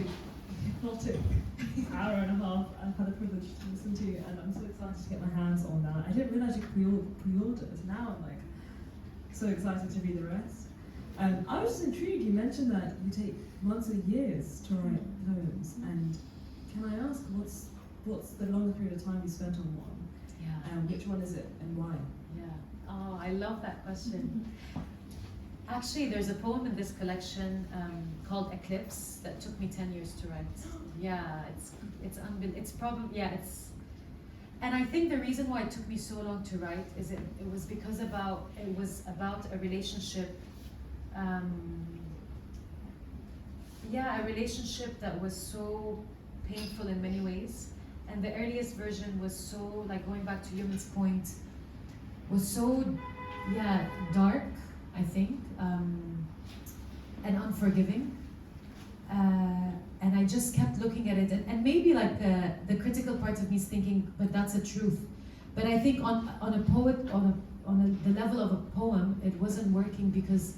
hypnotic hour and a half I've had the privilege to listen to, and I'm so excited to get my hands on that. I didn't realise you pre-ordered. Now I'm like so excited to read the rest. I was just intrigued. You mentioned that you take months or years to write poems, and can I ask what's the longest period of time you spent on one? Yeah. Which one is it and why? Yeah. Oh, I love that question. Actually, there's a poem in this collection called Eclipse that took me 10 years to write. Yeah, it's unbelievable. It's probably, and I think the reason why it took me so long to write is it was because it was about a relationship. A relationship that was so painful in many ways. And the earliest version was so, like going back to Yumin's point, was so, dark, I think, and unforgiving. And I just kept looking at it, and maybe like the critical part of me is thinking, but that's the truth. But I think on the level of a poem, it wasn't working because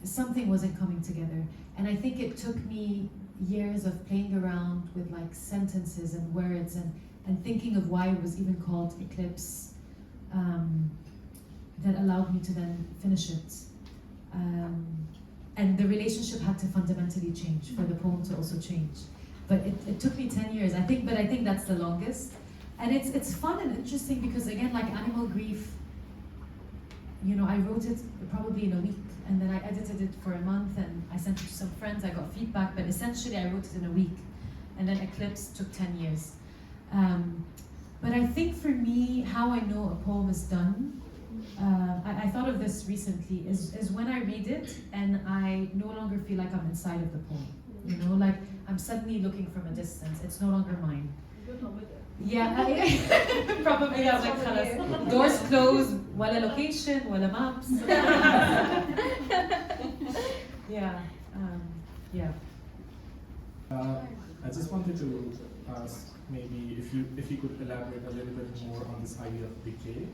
something wasn't coming together. And I think it took me years of playing around with like sentences and words and thinking of why it was even called Eclipse, that allowed me to then finish it. And the relationship had to fundamentally change for the poem to also change. But it took me 10 years, I think that's the longest. And it's fun and interesting because again, like animal grief, I wrote it probably in a week, and then I edited it for a month, and I sent it to some friends, I got feedback, but essentially I wrote it in a week. And then Eclipse took 10 years. But I think for me, how I know a poem is done, I thought of this recently, is when I read it and I no longer feel like I'm inside of the poem. Like I'm suddenly looking from a distance, it's no longer mine. Probably like خلاص. Doors closed, wala location, wala maps. I just wanted to ask maybe if you could elaborate a little bit more on this idea of decay,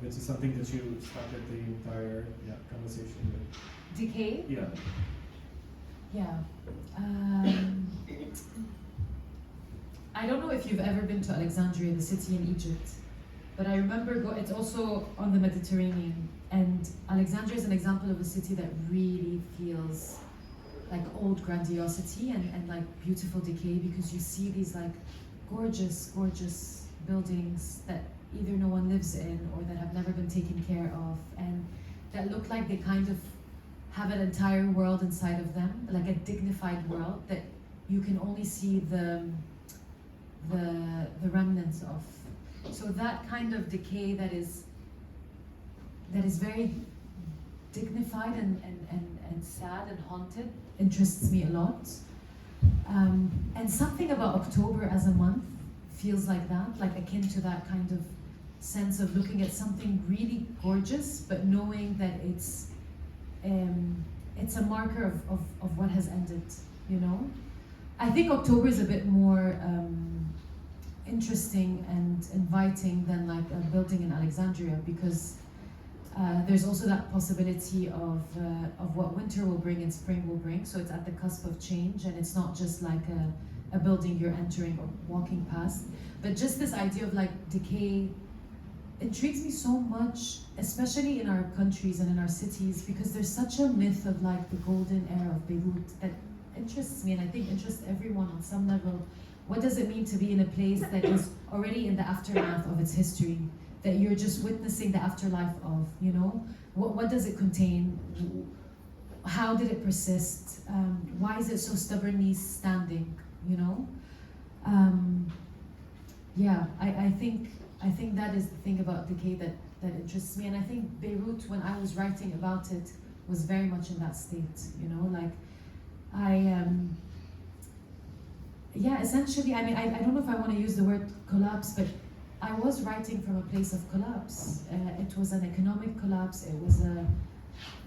which is something that you started the entire conversation with. Decay? Yeah. I don't know if you've ever been to Alexandria, the city in Egypt, but I remember it's also on the Mediterranean, and Alexandria is an example of a city that really feels like old grandiosity and like beautiful decay, because you see these like gorgeous buildings that either no one lives in or that have never been taken care of, and that look like they kind of have an entire world inside of them, like a dignified world that you can only see the remnants of. So that kind of decay that is very dignified and sad and haunted interests me a lot. And something about October as a month feels like that, like akin to that kind of sense of looking at something really gorgeous, but knowing that it's a marker of what has ended, you know? I think October is a bit more interesting and inviting than like a building in Alexandria, because there's also that possibility of what winter will bring and spring will bring. So it's at the cusp of change, and it's not just like a building you're entering or walking past, but just this idea of like decay intrigues me so much, especially in our countries and in our cities, because there's such a myth of like the golden era of Beirut that interests me, and I think interests everyone on some level. What does it mean to be in a place that is already in the aftermath of its history, that you're just witnessing the afterlife of, you know? What does it contain? How did it persist? Why is it so stubbornly standing, you know? Yeah, I think that is the thing about decay that interests me, and I think Beirut, when I was writing about it, was very much in that state, you know, like yeah, essentially, I mean, I don't know if I want to use the word collapse, but I was writing from a place of collapse. It was an economic collapse, it was a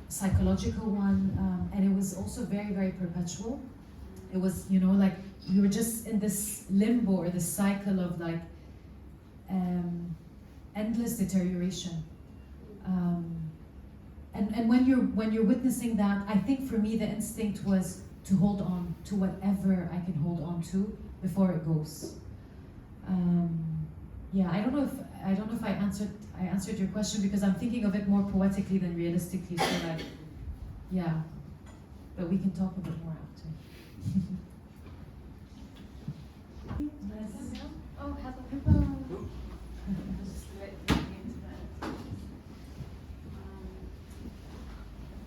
psychological one, and it was also very, very perpetual. It was, you know, like, you were just in this limbo or this cycle of like, endless deterioration, and when you're witnessing that, I think for me the instinct was to hold on to whatever I can hold on to before it goes. Yeah, I don't know if I answered your question, because I'm thinking of it more poetically than realistically. So like, yeah, but we can talk a bit more after. Oh, hello.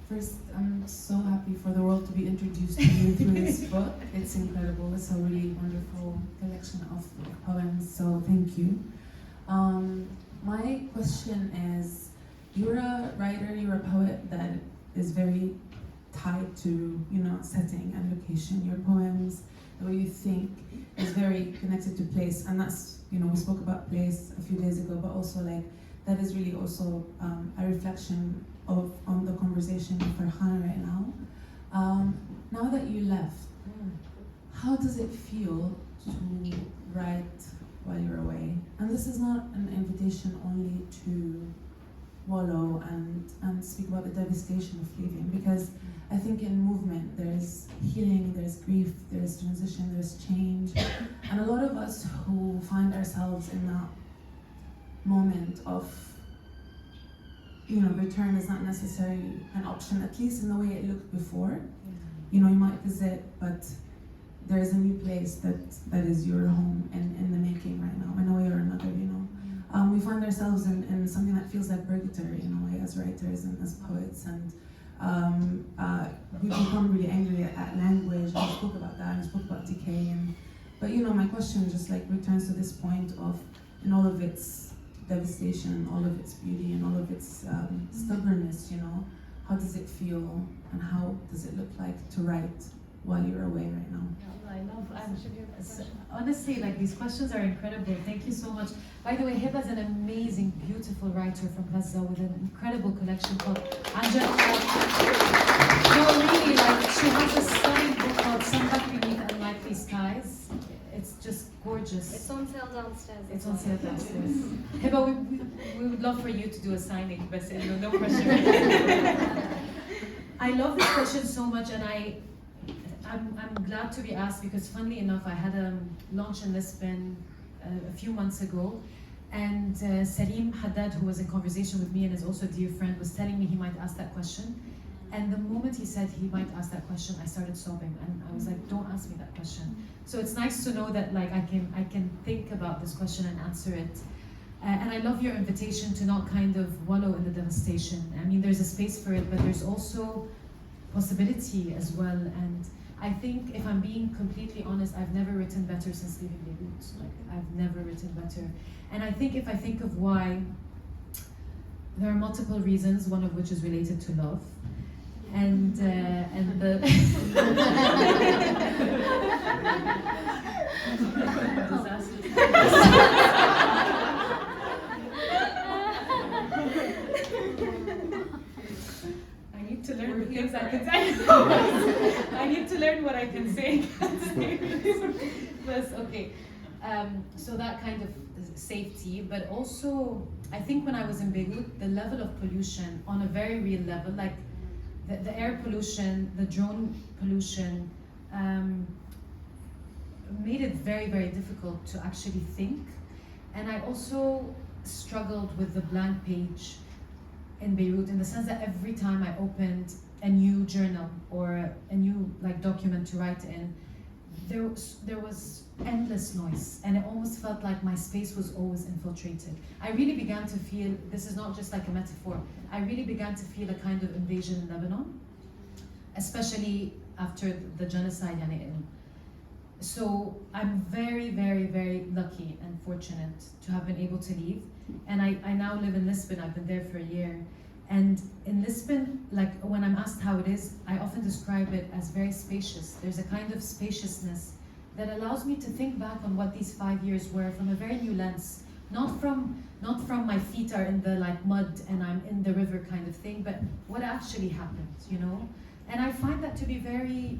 First, I'm so happy for the world to be introduced to you through this book. It's incredible. It's a really wonderful collection of poems, so thank you. My question is, you're a writer, you're a poet that is very tied to, you know, setting and location. Your poems, the way you think, is very connected to place, and that's, you know, we spoke about place a few days ago, but also like, that is really also a reflection on the conversation with Farhaana right now. Now that you left, how does it feel to write while you're away? And this is not an invitation only to wallow and speak about the devastation of leaving, because I think in movement there's healing, there's grief, there's transition, there's change, and a lot of us who find ourselves in that moment of, you know, return is not necessarily an option, at least in the way it looked before. You know, you might visit, but there is a new place that is your home in the making right now, in a way or another, you know. We find ourselves in something that feels like purgatory in a way, as writers and as poets, and we become really angry at language, and we spoke about that, and we spoke about decay, but you know, my question just like returns to this point of, in all of its devastation, all of its beauty, and all of its stubbornness, you know, how does it feel, and how does it look like to write while you're away right now? Honestly, like, these questions are incredible. Thank you so much. By the way, Hiba is an amazing, beautiful writer from Gaza with an incredible collection called Hajar Press. No, really, like, she has a stunning book called Somebody Beneath Unlikely Skies. It's just gorgeous. It's on sale downstairs. It's on sale downstairs. Hiba, we would love for you to do a signing, but no pressure. I love this question so much, and I'm glad to be asked, because funnily enough, I had a launch in Lisbon a few months ago, and Salim Haddad, who was in conversation with me and is also a dear friend, was telling me he might ask that question. And the moment he said he might ask that question, I started sobbing, and I was like, don't ask me that question. So it's nice to know that like I can think about this question and answer it. And I love your invitation to not kind of wallow in the devastation. I mean, there's a space for it, but there's also possibility as well. And I think, if I'm being completely honest, I've never written better since leaving Beirut. Like, I've never written better. And I think if I think of why, there are multiple reasons, one of which is related to love. And the to learn We're the here things I for can it. say. I need to learn what I can say. That's okay. So that kind of safety, but also I think when I was in Beirut, the level of pollution on a very real level, like the air pollution, the drone pollution, made it very, very difficult to actually think. And I also struggled with the blank page in Beirut, in the sense that every time I opened a new journal or a new document to write in, there was endless noise, and it almost felt like my space was always infiltrated. I really began to feel, this is not just like a metaphor, I really began to feel a kind of invasion in Lebanon, especially after the genocide. So I'm very, very, very lucky and fortunate to have been able to leave. And I now live in Lisbon. I've been there for a year. And in Lisbon, like when I'm asked how it is, I often describe it as very spacious. There's a kind of spaciousness that allows me to think back on what these 5 years were from a very new lens. Not from my feet are in the mud and I'm in the river kind of thing, but what actually happened, you know? And I find that to be very,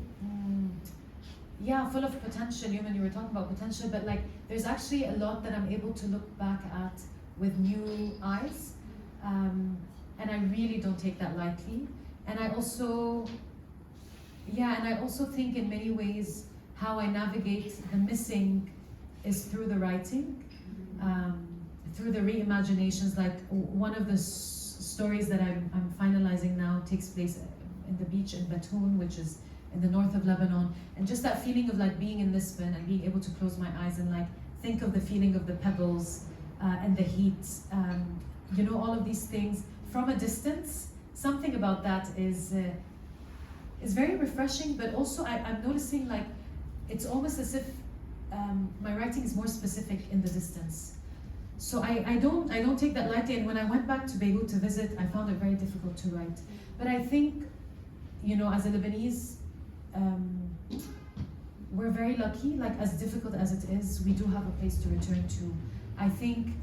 full of potential. You were talking about potential, but there's actually a lot that I'm able to look back at with new eyes. And I really don't take that lightly. And I also think in many ways how I navigate the missing is through the writing, through the reimaginations. Like one of the stories that I'm finalizing now takes place in the beach in Batoun, which is in the north of Lebanon. And just that feeling of being in Lisbon and being able to close my eyes and think of the feeling of the pebbles and the heat, all of these things from a distance. Something about that is very refreshing, but also I'm noticing it's almost as if my writing is more specific in the distance. So I don't take that lightly. And when I went back to Beirut to visit, I found it very difficult to write. But I think, as a Lebanese, we're very lucky. As difficult as it is, we do have a place to return to. I think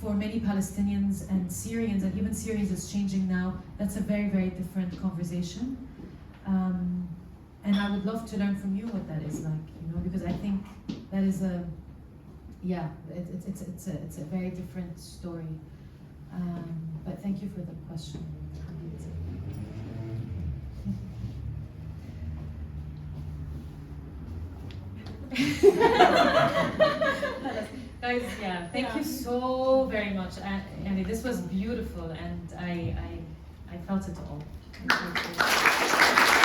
for many Palestinians and Syrians, and even Syrians is changing now, that's a very, very different conversation. And I would love to learn from you what that is like, because I think that is it's a very different story. But thank you for the question. Guys, thank you so very much. And this was beautiful, and I felt it all. Thank you.